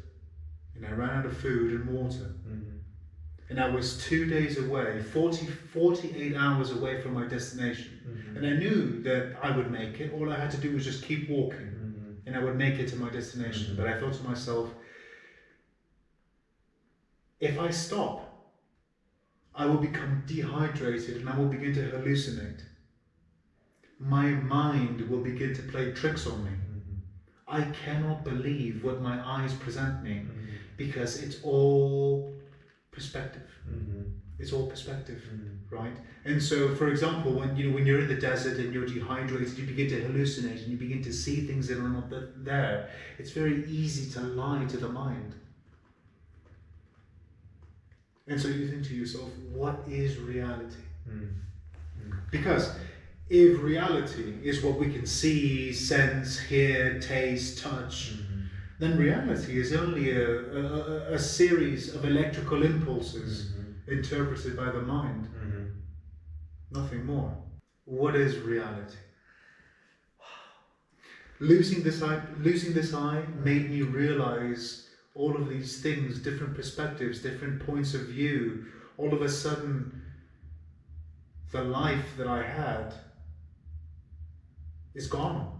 and I ran out of food and water. Mm-hmm. And I was 2 days away, 48 hours away from my destination. Mm-hmm. And I knew that I would make it. All I had to do was just keep walking. And I would make it to my destination. But I thought to myself, if I stop, I will become dehydrated and I will begin to hallucinate. My mind will begin to play tricks on me. I cannot believe what my eyes present me because it's all perspective. It's all perspective, right? And so, for example, when you're in the desert and you're dehydrated, you begin to hallucinate and you begin to see things that are not there. It's very easy to lie to the mind. And so you think to yourself, what is reality? Because if reality is what we can see, sense, hear, taste, touch, then reality is only a series of electrical impulses interpreted by the mind. Nothing more. What is reality? Losing this eye made me realize all of these things, different perspectives, different points of view. All of a sudden, the life that I had is gone.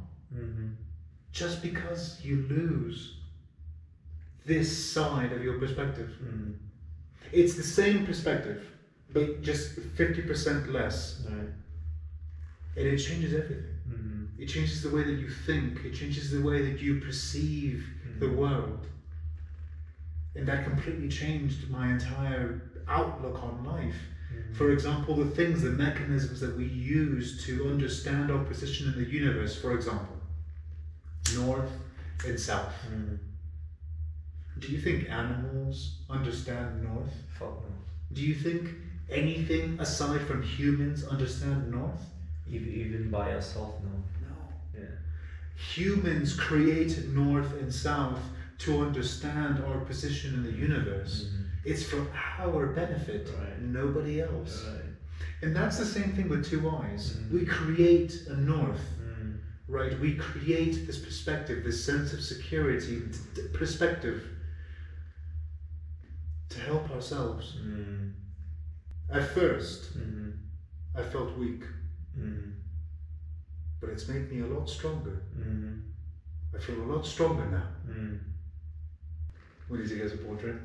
Just because you lose this side of your perspective. It's the same perspective, but just 50% less. Right. And it changes everything. It changes the way that you think. It changes the way that you perceive the world. And that completely changed my entire outlook on life. For example, the mechanisms that we use to understand our position in the universe, for example, north and south. Do you think animals understand north? Fuck no. Do you think anything aside from humans understand north? Even by yourself, no. No. Yeah. Humans created north and south to understand our position in the universe. It's for our benefit, Right. nobody else. Right. And that's the same thing with two eyes. We create a north, right? We create this perspective, this sense of security, perspective to help ourselves. At first, I felt weak, but it's made me a lot stronger. I feel a lot stronger now. We need to get a portrait.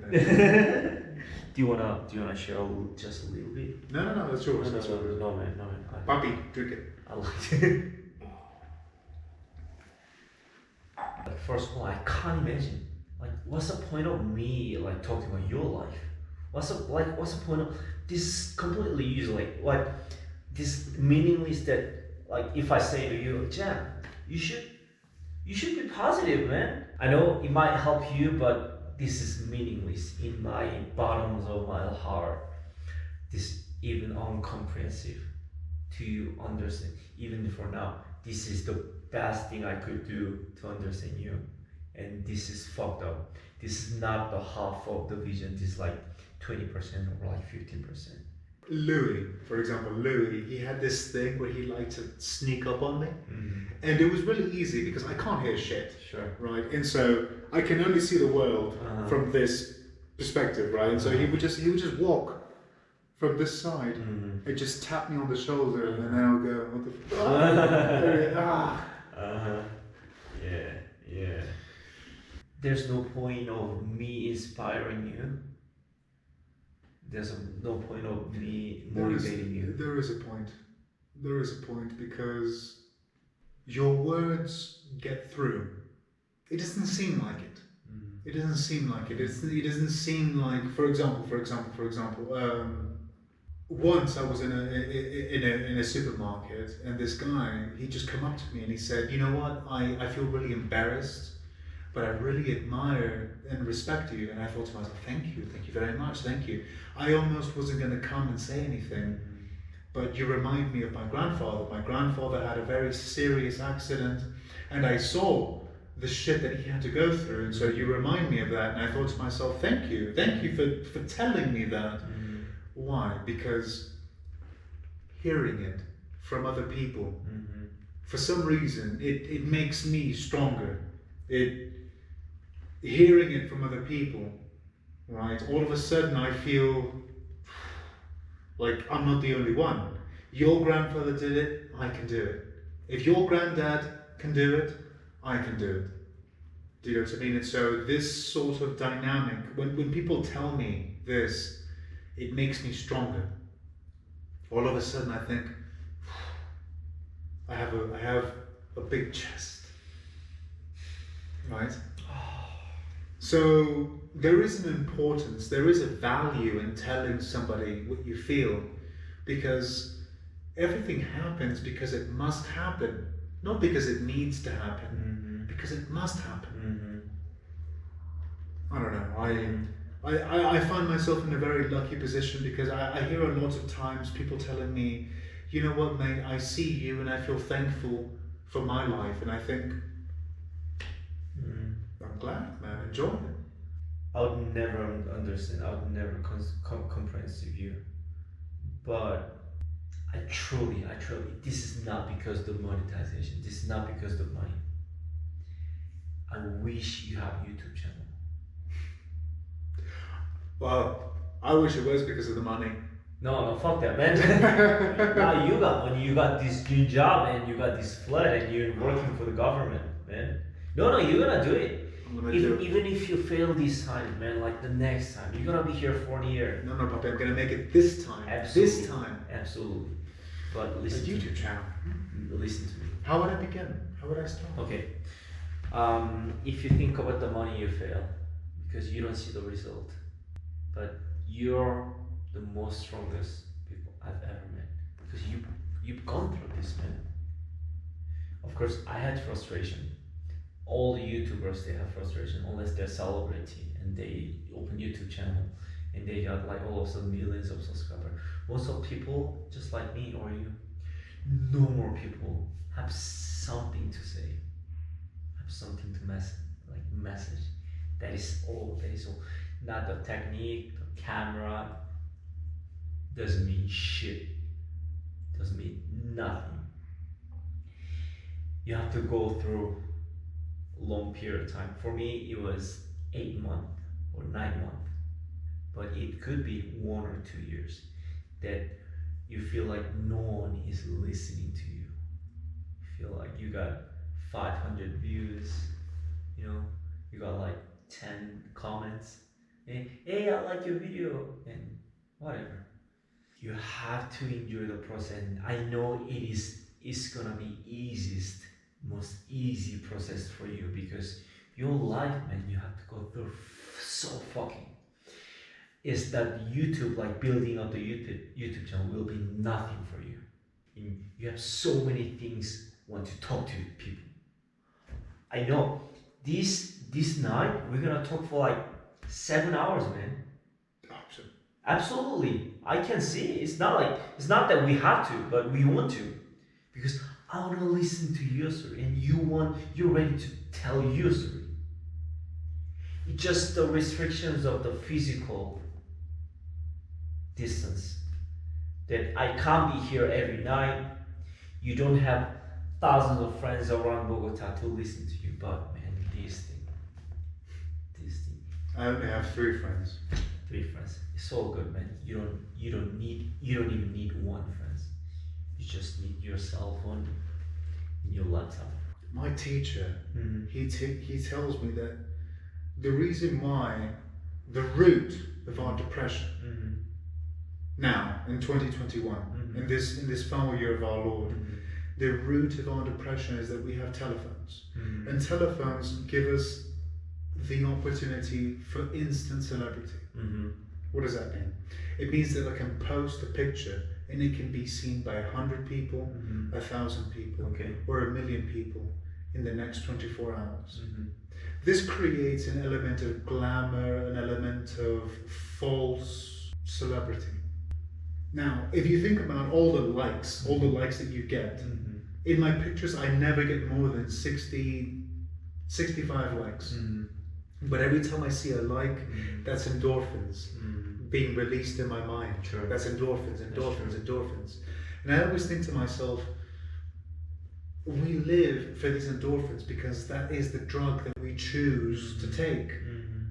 Do you wanna share just a little bit? No, that's yours. That's yours. No, man. Papi, drink it. I like it. Like, first of all, I can't imagine. Like, what's the point of me like talking about your life? What's the point of this? Completely useless. Like this meaningless. That like if I say to you, Jam, you should be positive, man. I know it might help you, but this is meaningless in my bottoms of my heart. This even uncomprehensive to you understand. Even for now, this is the best thing I could do to understand you, and this is fucked up. This is not the half of the vision. This is like 20% or like 15%. Louis, for example, he had this thing where he liked to sneak up on me, Mm-hmm. and it was really easy because I can't hear shit, Sure. right? And so I can only see the world from this perspective, right? And so he would just walk from this side Mm-hmm. and just tap me on the shoulder, and then I'll go, what the fuck? Yeah. There's no point of me inspiring you. There's no point of me motivating you. There is a point. There is a point because your words get through. It doesn't seem like it. Mm. It doesn't seem like it. It doesn't seem like, for example, once I was in a supermarket, and this guy, he just come up to me and he said, you know what, I feel really embarrassed, but I really admire and respect you. And I thought to myself, thank you very much, thank you. I almost wasn't going to come and say anything, but you remind me of my grandfather. My grandfather had a very serious accident, and I saw the shit that he had to go through, and so you remind me of that. And I thought to myself, thank you for telling me that. Why? Because hearing it from other people, for some reason, it makes me stronger. Hearing it from other people, right? All of a sudden I feel like I'm not the only one. Your grandfather did it, I can do it. If your granddad can do it, I can do it. Do you know what I mean? And so this sort of dynamic, when people tell me this, it makes me stronger. All of a sudden I think, I have a big chest, right? So there is an importance, there is a value in telling somebody what you feel, because everything happens because it must happen, not because it needs to happen, because it must happen. I don't know, I find myself in a very lucky position because I hear a lot of times people telling me, you know what, mate, I see you and I feel thankful for my life, and I think, I'm glad, man, enjoy it. I would never understand, I would never comprehend you. But I truly, this is not because of the monetization, this is not because of the money. I wish you have a YouTube channel. Well, I wish it was because of the money. No, fuck that, man. Now you got money, you got this new job, and you got this flat, and you're working for the government, man. No, you're gonna do it. Even if you fail this time, man, like the next time, you're gonna be here for a year. No, Papi, I'm gonna make it this time. Absolutely. This time. Absolutely. But listen A to YouTube me. channel. Listen to me. How would I begin? How would I start? Okay. If you think about the money, you fail because you don't see the result. But you're the most strongest people I've ever met because you've gone through this, man. Of course, I had frustration. All the YouTubers, they have frustration unless they're celebrity and they open YouTube channel and they got like all of a sudden millions of subscribers. Most of people, just like me or you, no more people have something to say, have something to message. That is all. Not the technique, the camera. Doesn't mean shit. Doesn't mean nothing. You have to go through long period of time. For me, it was 8 months or 9 months, but it could be 1 or 2 years that you feel like no one is listening to you. You feel like you got 500 views, you got like 10 comments. Hey, I like your video, and whatever. You have to enjoy the process. And I know it's gonna be most easy process for you, because your life, man, you have to go through so fucking. Is that YouTube, like building up the YouTube channel, will be nothing for you. You have so many things want to talk to people. I know this night we're gonna talk for like 7 hours, man. Absolutely, I can see. It's not that we have to, but we want to, because I want to listen to your story, and you're ready to tell your story. It's just the restrictions of the physical distance, that I can't be here every night. You don't have thousands of friends around Bogota to listen to you, but man, this thing. I only have 3 friends. 3 friends. It's all good, man. You don't even need 1 friend. You just need your cell phone and your laptop. My teacher, he tells me that the reason why, the root of our depression, now in 2021, in this final year of our Lord, the root of our depression is that we have telephones, and telephones give us the opportunity for instant celebrity. What does that mean? It means that I can post a picture and it can be seen by 100 people, 1,000 people, or 1,000,000 people in the next 24 hours. This creates an element of glamour, an element of false celebrity. Now, if you think about all the likes that you get, in my pictures I never get more than 65 likes. But every time I see a like, that's endorphins being released in my mind. True. That's endorphins. And I always think to myself, we live for these endorphins because that is the drug that we choose to take.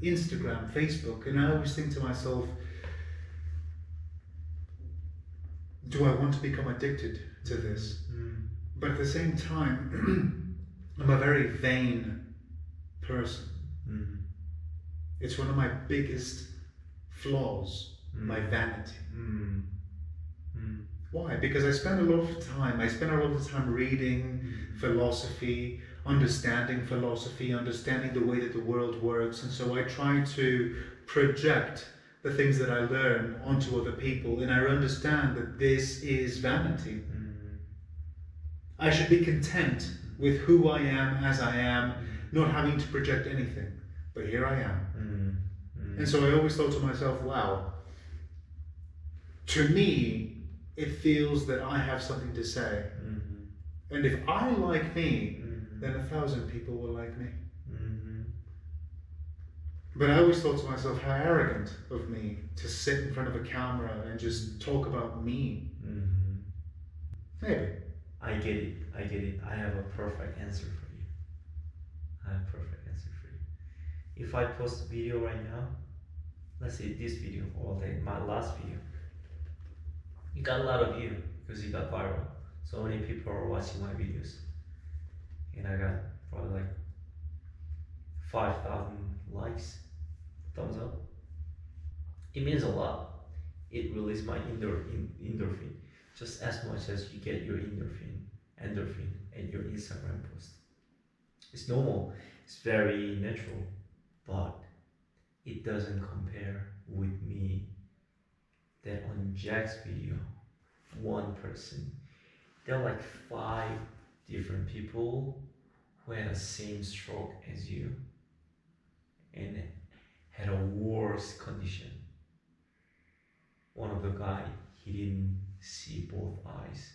Instagram, Facebook. And I always think to myself, do I want to become addicted to this? But at the same time, I'm a very vain person. It's one of my biggest flaws, my vanity. Why? Because I spend a lot of time reading philosophy, understanding the way that the world works, and so I try to project the things that I learn onto other people, and I understand that this is vanity. I should be content with who I am as I am, not having to project anything. But here I am. And so I always thought to myself, wow, to me, it feels that I have something to say. And if I like me, then 1,000 people will like me. But I always thought to myself, how arrogant of me to sit in front of a camera and just talk about me. Maybe. I get it. I have a perfect answer for you. If I post a video right now, let's say this video or my last video, you got a lot of views because it got viral. So many people are watching my videos, and I got probably like 5,000 likes, thumbs up. It means a lot. It releases my endorphin just as much as you get your endorphin and your Instagram post. It's normal. It's very natural. But it doesn't compare with me, that on Jack's video, 1 person, there are like 5 different people who had the same stroke as you and had a worse condition. One of the guy, he didn't see both eyes.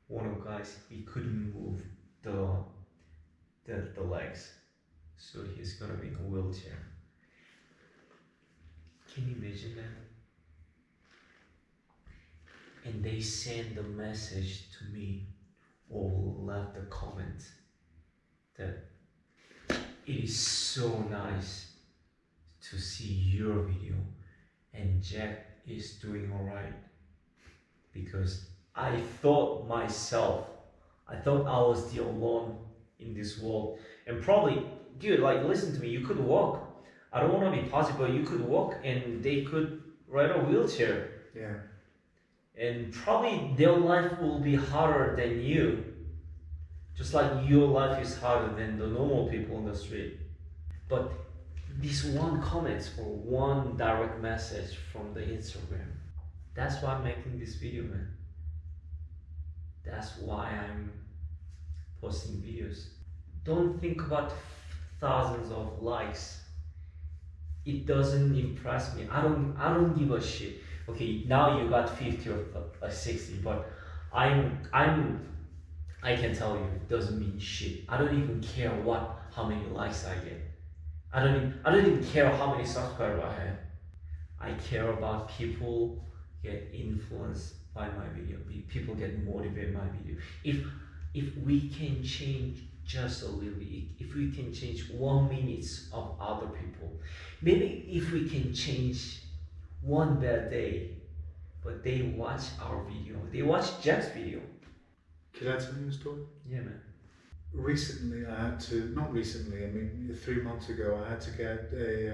One of the guys, he couldn't move the legs. So he's gonna be in a wheelchair. Can you imagine that? And they send the message to me or left a comment that it is so nice to see your video and Jack is doing alright, because I thought I was the alone in this world, and probably dude, like listen to me. You could walk. I don't want to be positive, but you could walk, and they could ride a wheelchair, Yeah. and probably their life will be harder than you, just like your life is harder than the normal people on the street. But this one comment or one direct message from the Instagram, that's why I'm making this video, man. That's why I'm posting videos. Don't think about thousands of likes. It doesn't impress me. I don't give a shit. Okay, now you got 50 or 60, but I can tell you it doesn't mean shit. I don't even care how many likes I get. I don't even care how many subscribers I have. I care about people get influenced by my video. People get motivated by my video. If we can change just a little bit, if we can change 1 minute of other people, maybe if we can change one bad day, but they watch our video, they watch Jack's video. Can I tell you a story? Yeah, man. Recently, I had to, not recently, I mean 3 months ago, I had to get an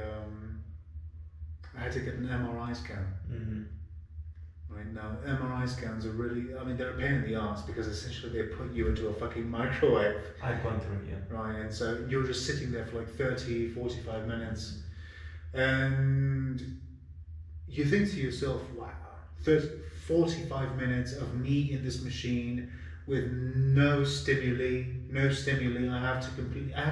MRI scan. Mm-hmm. Right now, MRI scans are really, I mean, they're a pain in the ass because essentially they put you into a fucking microwave. I've gone through, yeah. Right, and so you're just sitting there for like 30, 45 minutes, and you think to yourself, wow, 45 minutes of me in this machine with no stimuli, I have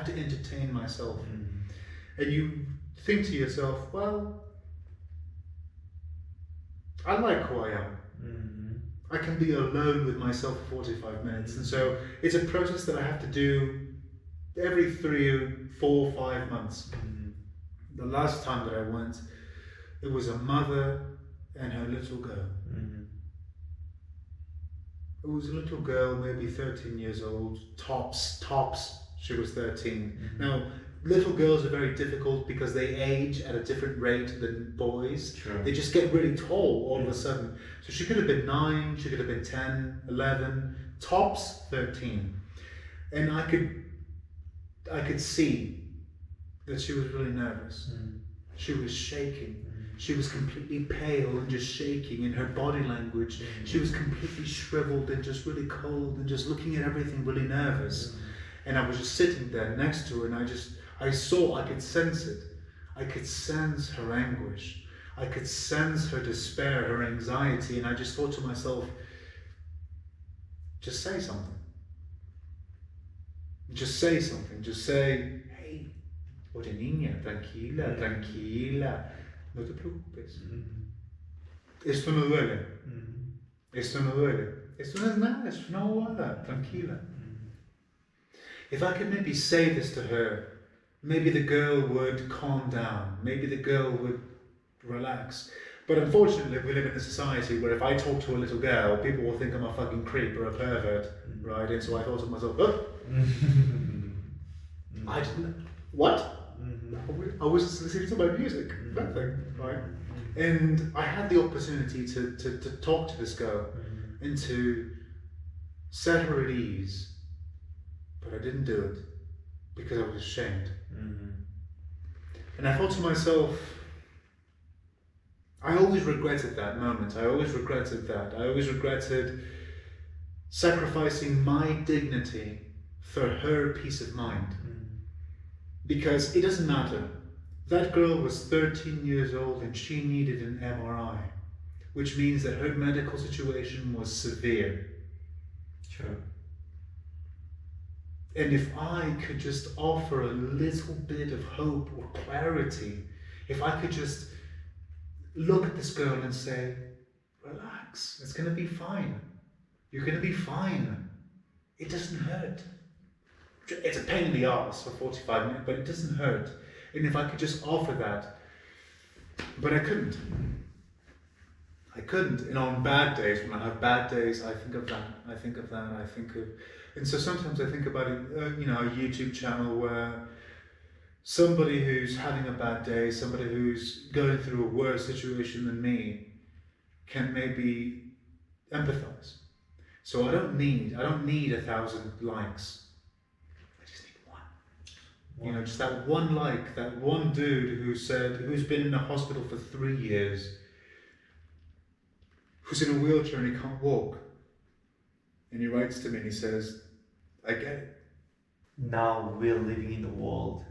to entertain myself. Mm-hmm. And you think to yourself, well, I like who I am. Mm-hmm. I can be alone with myself for 45 minutes. And so it's a process that I have to do every 3, 4, 5 months. Mm-hmm. The last time that I went, it was a mother and her little girl. Mm-hmm. It was a little girl, maybe 13 years old, tops, she was 13. Mm-hmm. Now, little girls are very difficult because they age at a different rate than boys. Sure. They just get really tall all of a sudden. So she could have been 9, she could have been 10, 11, tops 13. And I could see that she was really nervous. Mm-hmm. She was shaking. She was completely pale and just shaking in her body language. Mm-hmm. She was completely shriveled and just really cold and just looking at everything really nervous. And I was just sitting there next to her, and I could sense it. I could sense her anguish. I could sense her despair, her anxiety, and I just thought to myself, just say something. Just say something. Just say, hey, oye niña, tranquila, tranquila, no te preocupes. Esto no duele. Esto no duele. Esto no es nada, es una bobada, tranquila. If I could maybe say this to her, maybe the girl would calm down, maybe the girl would relax. But unfortunately, we live in a society where if I talk to a little girl, people will think I'm a fucking creep or a pervert, right? And so I thought to myself, oh, I didn't, what? I was just listening to my music, that thing, right? And I had the opportunity to talk to this girl and to set her at ease. But I didn't do it because I was ashamed. And I thought to myself, I always regretted that moment. I always regretted that. I always regretted sacrificing my dignity for her peace of mind. Because it doesn't matter. That girl was 13 years old and she needed an MRI, which means that her medical situation was severe. Sure. And if I could just offer a little bit of hope or clarity, if I could just look at this girl and say, relax, it's going to be fine. You're going to be fine. It doesn't hurt. It's a pain in the arse for 45 minutes, but it doesn't hurt. And if I could just offer that, but I couldn't. And on bad days, when I have bad days, I think of that. And so sometimes I think about it, a YouTube channel where somebody who's having a bad day, somebody who's going through a worse situation than me, can maybe empathize. So I don't need 1,000 likes. I just need one. You know, just that one like, that one dude who's been in a hospital for 3 years, who's in a wheelchair and he can't walk. And he writes to me and he says, I get it. Now we're living in a world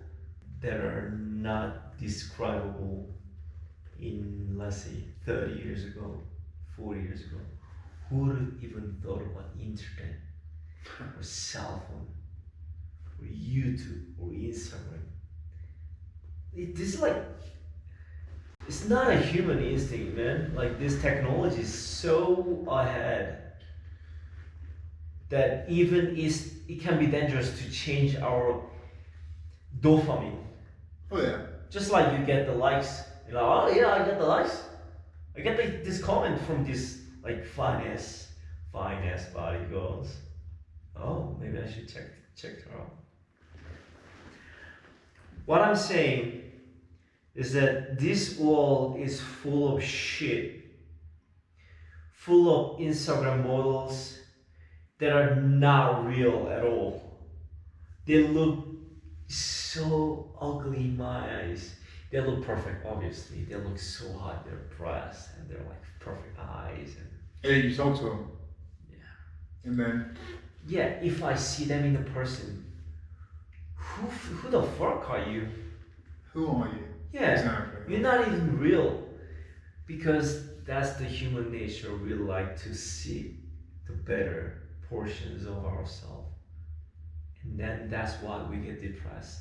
that are not describable in, let's say, 30 years ago, 40 years ago. Who would have even thought about internet or cell phone or YouTube or Instagram? This is like, it's not a human instinct, man. Like, this technology is so ahead that even it can be dangerous to change our dopamine. Oh yeah. Just like you get the likes, you know, oh yeah, I get the likes. I get this comment from this like fine ass body girls. Oh, maybe I should check her out. What I'm saying is that this world is full of shit, full of Instagram models that are not real at all. They look so ugly in my eyes. They look perfect, obviously. They look so hot. Their breasts and their like perfect eyes. And then you talk to them. Yeah. And then. Yeah, if I see them in person, who the fuck are you? Who are you? Yeah, exactly. You're not even real. Because that's the human nature. We like to see the better portions of ourselves. And then that's why we get depressed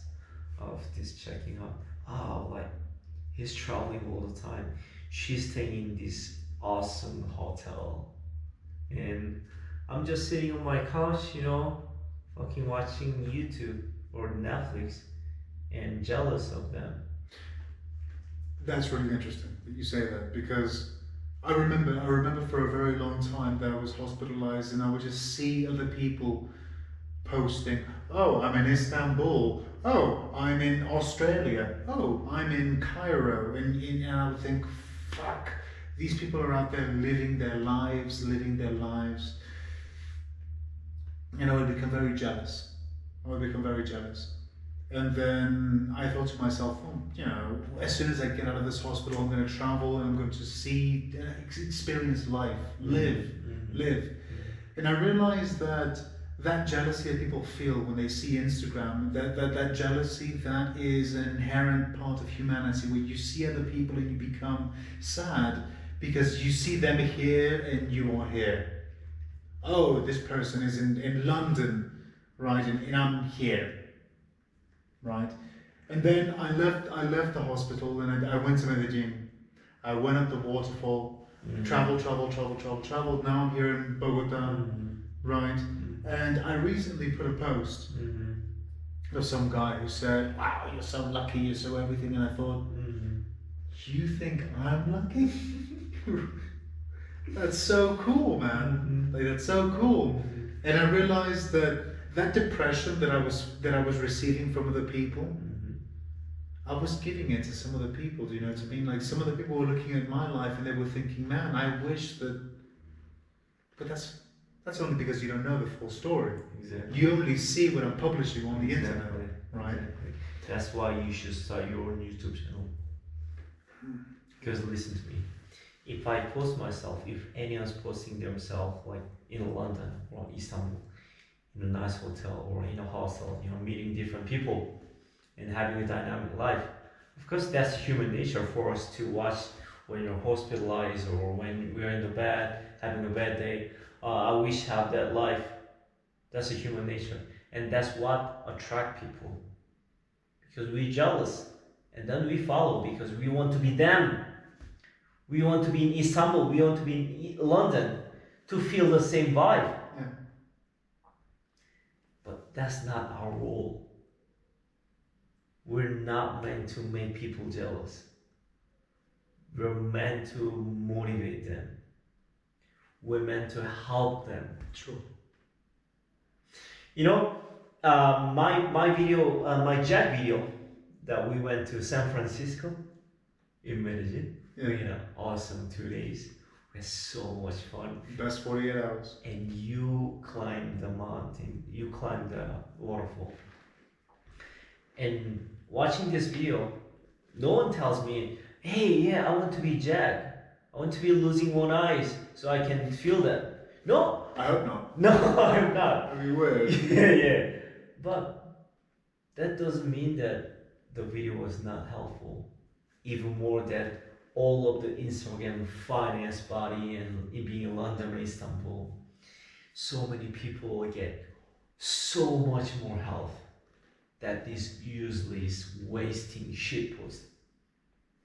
of this checking out. Oh, like he's traveling all the time. She's staying in this awesome hotel. And I'm just sitting on my couch, you know, fucking watching YouTube or Netflix and jealous of them. That's really interesting that you say that, because I remember for a very long time that I was hospitalized and I would just see other people posting, oh, I'm in Istanbul, oh, I'm in Australia, oh, I'm in Cairo, and I would think, fuck, these people are out there living their lives, and I would become very jealous. And then I thought to myself, well, you know, as soon as I get out of this hospital, I'm going to travel and I'm going to see, experience life, live. And I realized that jealousy that people feel when they see Instagram, that jealousy, that is an inherent part of humanity, where you see other people and you become sad because you see them here and you are here. Oh, this person is in London, right, and I'm here. Right, and then I left the hospital and I went to Medellin. I went up the waterfall, traveled. Now I'm here in Bogota, right? And I recently put a post of some guy who said, "Wow, you're so lucky, you're so everything." And I thought, you think I'm lucky? That's so cool, man. Like, that's so cool. And I realized that depression that I was receiving from other people, I was giving it to some other people. Do you know what I mean? Like, some other people were looking at my life and they were thinking, man, I wish that. But that's only because you don't know the full story. Exactly. You only see what I'm publishing on the internet, right? Exactly. That's why you should start your own YouTube channel. Because listen to me, if I post myself, if anyone's posting themselves like in London or Istanbul, in a nice hotel or in a hostel, you know, meeting different people and having a dynamic life. Of course, that's human nature for us to watch when you're hospitalized or when we're in the bed, having a bad day. I wish to have that life. That's a human nature. And that's what attracts people. Because we're jealous. And then we follow because we want to be them. We want to be in Istanbul, we want to be in London to feel the same vibe. Yeah. But that's not our role. We're not meant to make people jealous. We're meant to motivate them. We're meant to help them. True. You know, my video, my jet video that we went to San Francisco in Medellin. Yeah. We had an awesome 2 days. We had so much fun. Best 48 hours. And you climbed the mountain, you climbed the waterfall. And watching this video, no one tells me, hey, yeah, I want to be Jack. I want to be losing one eye so I can feel that. No. I hope not. No, I'm not. That'd be weird. Yeah. But that doesn't mean that the video was not helpful. Even more that all of the Instagram finance body and it being in London or Istanbul, so many people get so much more health that this usually is wasting shit post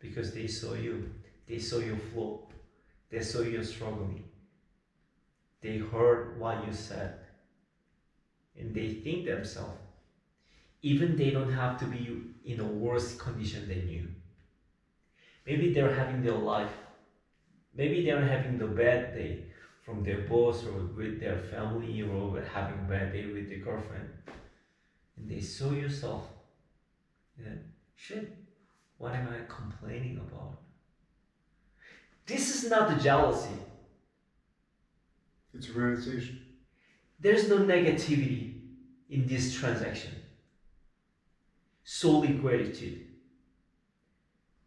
because they saw you flow, they saw you struggling, they heard what you said, and they think themselves, even they don't have to be in a worse condition than you. Maybe they're having their life, maybe they're having the bad day from their boss or with their family or having a bad day with their girlfriend. And they saw yourself. Yeah, shit, what am I complaining about? This is not the jealousy. It's a realization. There's no negativity in this transaction. Solely gratitude.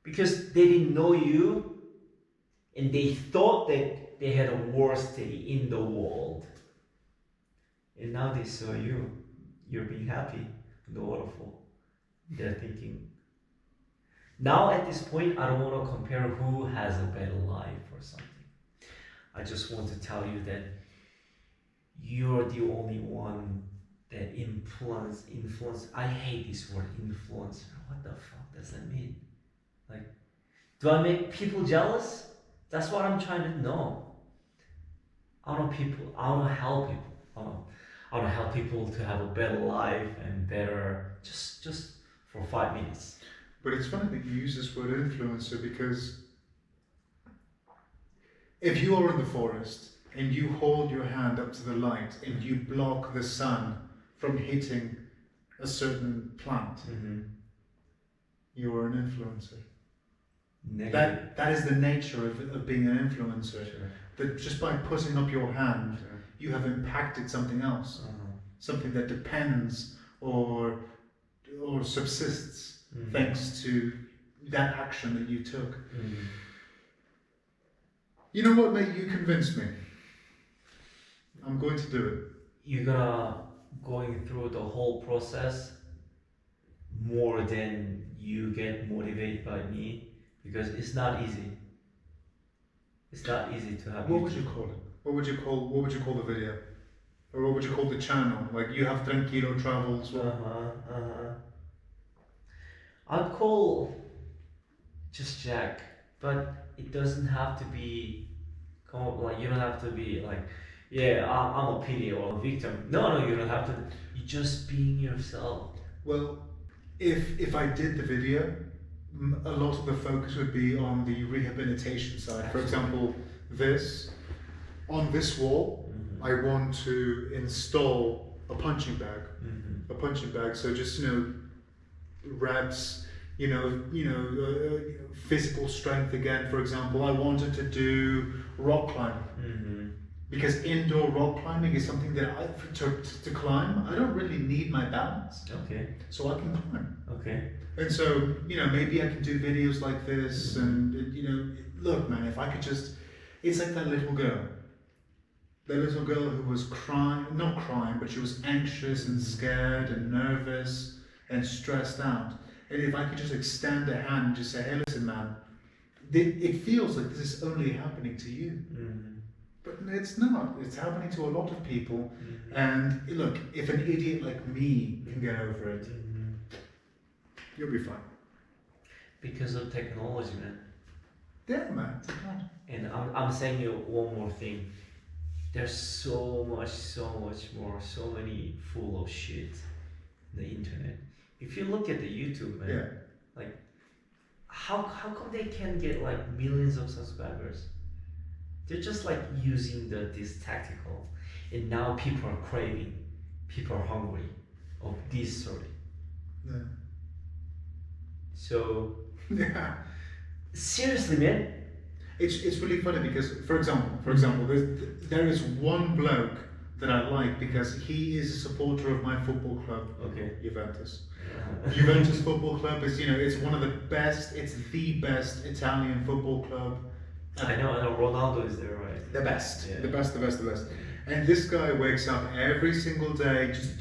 Because they didn't know you and they thought that they had a worst day in the world. And now they saw you. You're being happy in the waterfall. They're thinking. Now at this point, I don't want to compare who has a better life or something. I just want to tell you that you're the only one that influence. I hate this word, influencer. What the fuck does that mean? Like, do I make people jealous? That's what I'm trying to know. I want to help people. I want to help people to have a better life and better, just for 5 minutes. But it's funny that you use this word influencer because if you are in the forest and you hold your hand up to the light and you block the sun from hitting a certain plant, you are an influencer. That is the nature of being an influencer. Sure. That just by putting up your hand, you have impacted something else, something that depends or subsists thanks to that action that you took. You know what, mate? You convinced me. I'm going to do it. You're gonna going through the whole process more than you get motivated by me because it's not easy. It's not easy to have. What would you call it? What would you call the video? Or what would you call the channel? Like you have Tranquilo Travels. I'd call just Jack, but it doesn't have to be. Like you don't have to be like, yeah, I'm a pity or a victim. No, you don't have to. You're just being yourself. Well, if I did the video, a lot of the focus would be on the rehabilitation side. For example, on this wall, I want to install a punching bag. A punching bag. So just reps, physical strength again. For example, I wanted to do rock climbing because indoor rock climbing is something that to climb. I don't really need my balance. Okay. So I can climb. Okay. And so maybe I can do videos like this, and look, man, if I could just, it's like that little girl. The little girl who was not crying, but she was anxious and scared and nervous and stressed out. And if I could just extend a hand and just say, hey, listen, man, it feels like this is only happening to you. But it's not. It's happening to a lot of people. And look, if an idiot like me can get over it, you'll be fine. Because of technology, man. Yeah, man. And I'm saying you one more thing. There's so much more, so many full of shit on the internet. If you look at the YouTube, man, like how come they can get like millions of subscribers? They're just like using this tactical, and now people are craving, people are hungry of this sort. Yeah. So Yeah. seriously, man. It's really funny because, for example, there is one bloke that I like because he is a supporter of my football club, Okay. Juventus. Juventus Football Club is, it's one of the best, it's the best Italian football club. I know, Ronaldo is there, right? The best, Yeah. the best. And this guy wakes up every single day just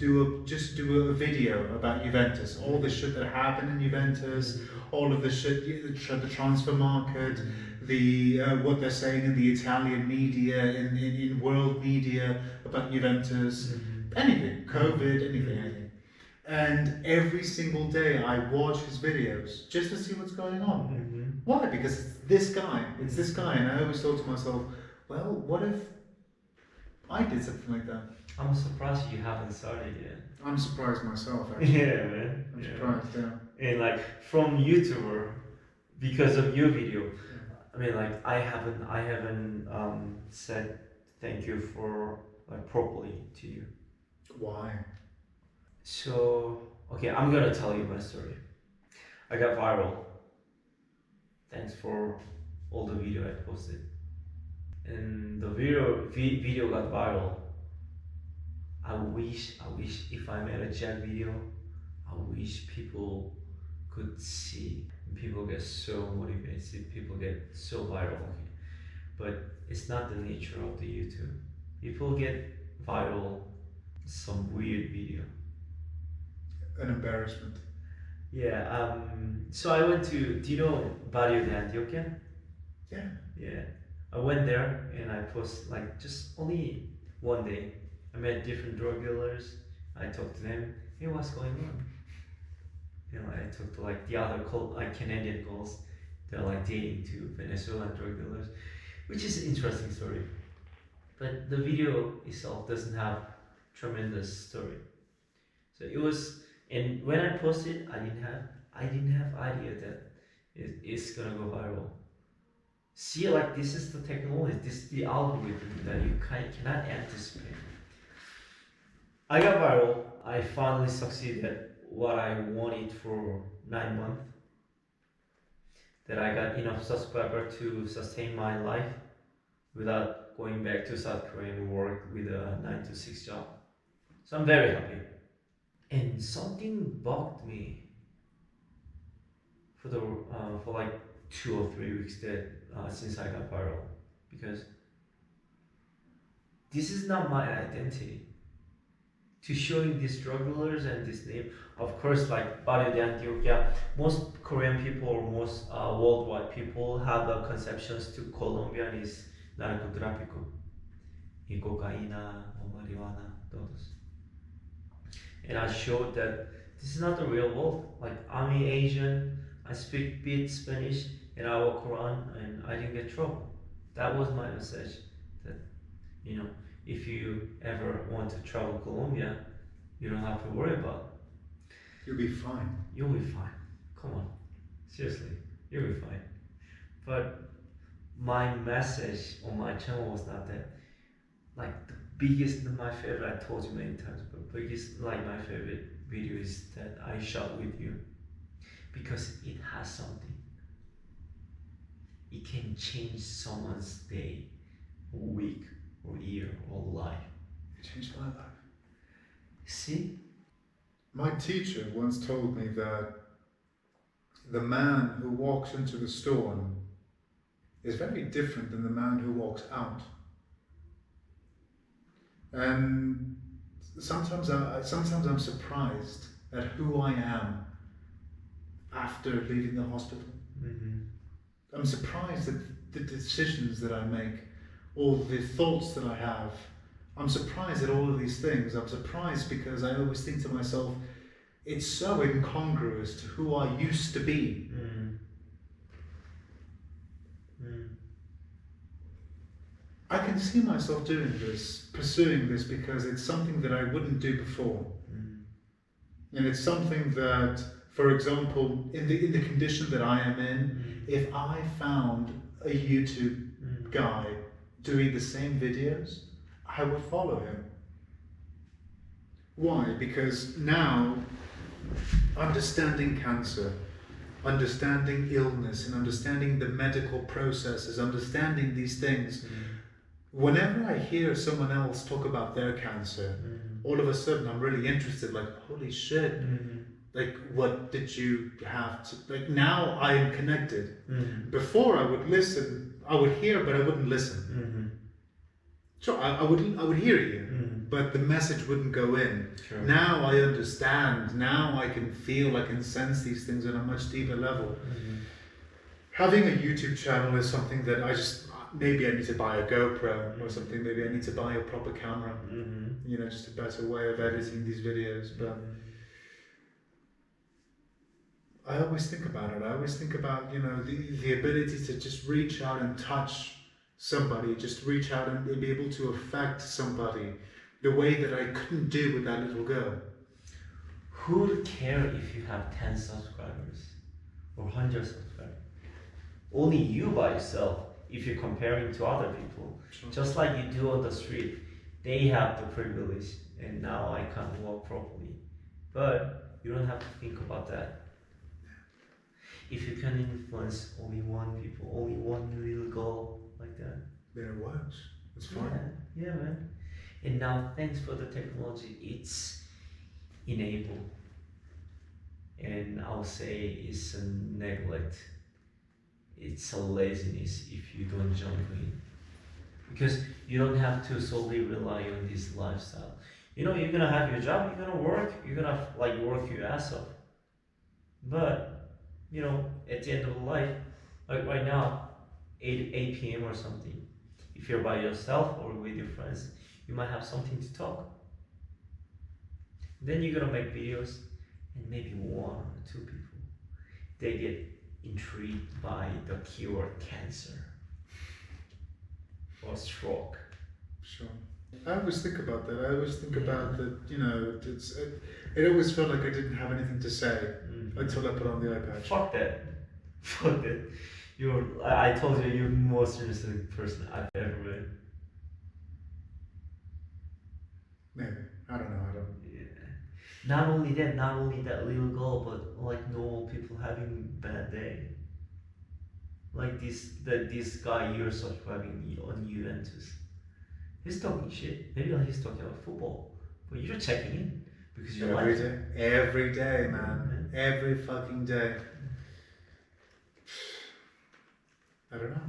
do a video about Juventus, all the shit that happened in Juventus, all of the shit, the transfer market, the what they're saying in the Italian media, in world media about Juventus, anything, COVID, anything. And every single day I watch his videos just to see what's going on. Why? Because it's this guy, and I always thought to myself, well, what if I did something like that? I'm surprised you haven't started yet. I'm surprised myself, actually. Yeah, man. I'm surprised, yeah. And like from YouTuber, because of your video, I mean, like I haven't said thank you for like properly to you. Why? So okay, I'm gonna tell you my story. I got viral. Thanks for all the video I posted. And the video got viral. I wish if I made a Jack video, I wish people could see. People get so motivated, people get so viral. But it's not the nature of the YouTube. People get viral some weird video. An embarrassment. Yeah, so I went to, do you know Barrio de Antioquia? Yeah. Yeah. I went there and I post like just only one day. I met different drug dealers. I talked to them. Hey, what's going on? I talked to like the other Canadian girls. They're like dating to Venezuelan drug dealers, which is an interesting story. But the video itself doesn't have tremendous story. So it was, and when I posted, I didn't have idea that it's gonna go viral. See, like this is the technology, this is the algorithm that you cannot anticipate. I got viral. I finally succeeded what I wanted for 9 months. That I got enough subscriber to sustain my life without going back to South Korea and work with a 9 to 6 job. So I'm very happy. And something bugged me for like 2 or 3 weeks that since I got viral, because this is not my identity. To showing these drug dealers and this name, of course, like Barrio de Antioquia, most Korean people or most worldwide people have the conceptions to Colombia is narcotráfico, y cocaína or marijuana, todos. And I showed that this is not the real world. Like I'm Asian, I speak bit Spanish, and I walk around and I didn't get trouble. That was my message. That if you ever want to travel Colombia, you don't have to worry about it. You'll be fine. You'll be fine. Come on, seriously, you'll be fine. But my message on my channel was not that. Like the biggest, my favorite, I told you many times, but biggest, like my favorite video is that I shot with you, because it has something. It can change someone's day, week, or year, or life. It changed my life. See? My teacher once told me that the man who walks into the storm is very different than the man who walks out. And sometimes I'm surprised at who I am after leaving the hospital. I'm surprised at the decisions that I make, all the thoughts that I have. I'm surprised at all of these things. I'm surprised because I always think to myself, it's so incongruous to who I used to be. I can see myself doing this, pursuing this, because it's something that I wouldn't do before. And it's something that, for example, in the condition that I am in, if I found a YouTube guy doing the same videos, I would follow him. Why? Because now, understanding cancer, understanding illness, and understanding the medical processes, understanding these things, whenever I hear someone else talk about their cancer, all of a sudden I'm really interested. Like, holy shit! Like, what did you have to? Like, now I am connected. Before I would listen, I would hear, but I wouldn't listen. So I would hear you, but the message wouldn't go in. Sure. Now I understand. Now I can feel, I can sense these things on a much deeper level. Having a YouTube channel is something that I just, maybe I need to buy a GoPro or something. Maybe I need to buy a proper camera. You know, just a better way of editing these videos. But I always think about it. I always think about, you know, the ability to just reach out and touch somebody, just reach out and be able to affect somebody the way that I couldn't do with that little girl. Who would care if you have 10 subscribers or 100 subscribers? Only you by yourself, if you're comparing to other people. Sure. Just like you do on the street. They have the privilege and now I can't walk properly. But you don't have to think about that. If you can influence only one people, only one little girl like that, Then it works. It's fine. Yeah, man. And now thanks for the technology, it's enabled. And I'll say it's a neglect. It's a laziness if you don't jump in. Because you don't have to solely rely on this lifestyle. You know, you're gonna have your job, you're gonna work, you're gonna like work your ass off. But you know, at the end of life, like right now, 8 p.m. or something, if you're by yourself or with your friends, you might have something to talk. Then you're gonna make videos, and maybe one or two people, they get intrigued by the keyword cancer or stroke. Sure. I always think about that. I always think about that, you know, it always felt like I didn't have anything to say until I put on the eye patch. Fuck that. Fuck that. I told you, you're the most interesting person I've ever met. Maybe. I don't know. I don't. Yeah. Not only that little girl, but like normal people having bad day. Like this guy you're subscribing on Juventus. He's talking shit. Maybe he's talking about football, but you're checking in because you like it. Every day, man. Every fucking day. I don't know.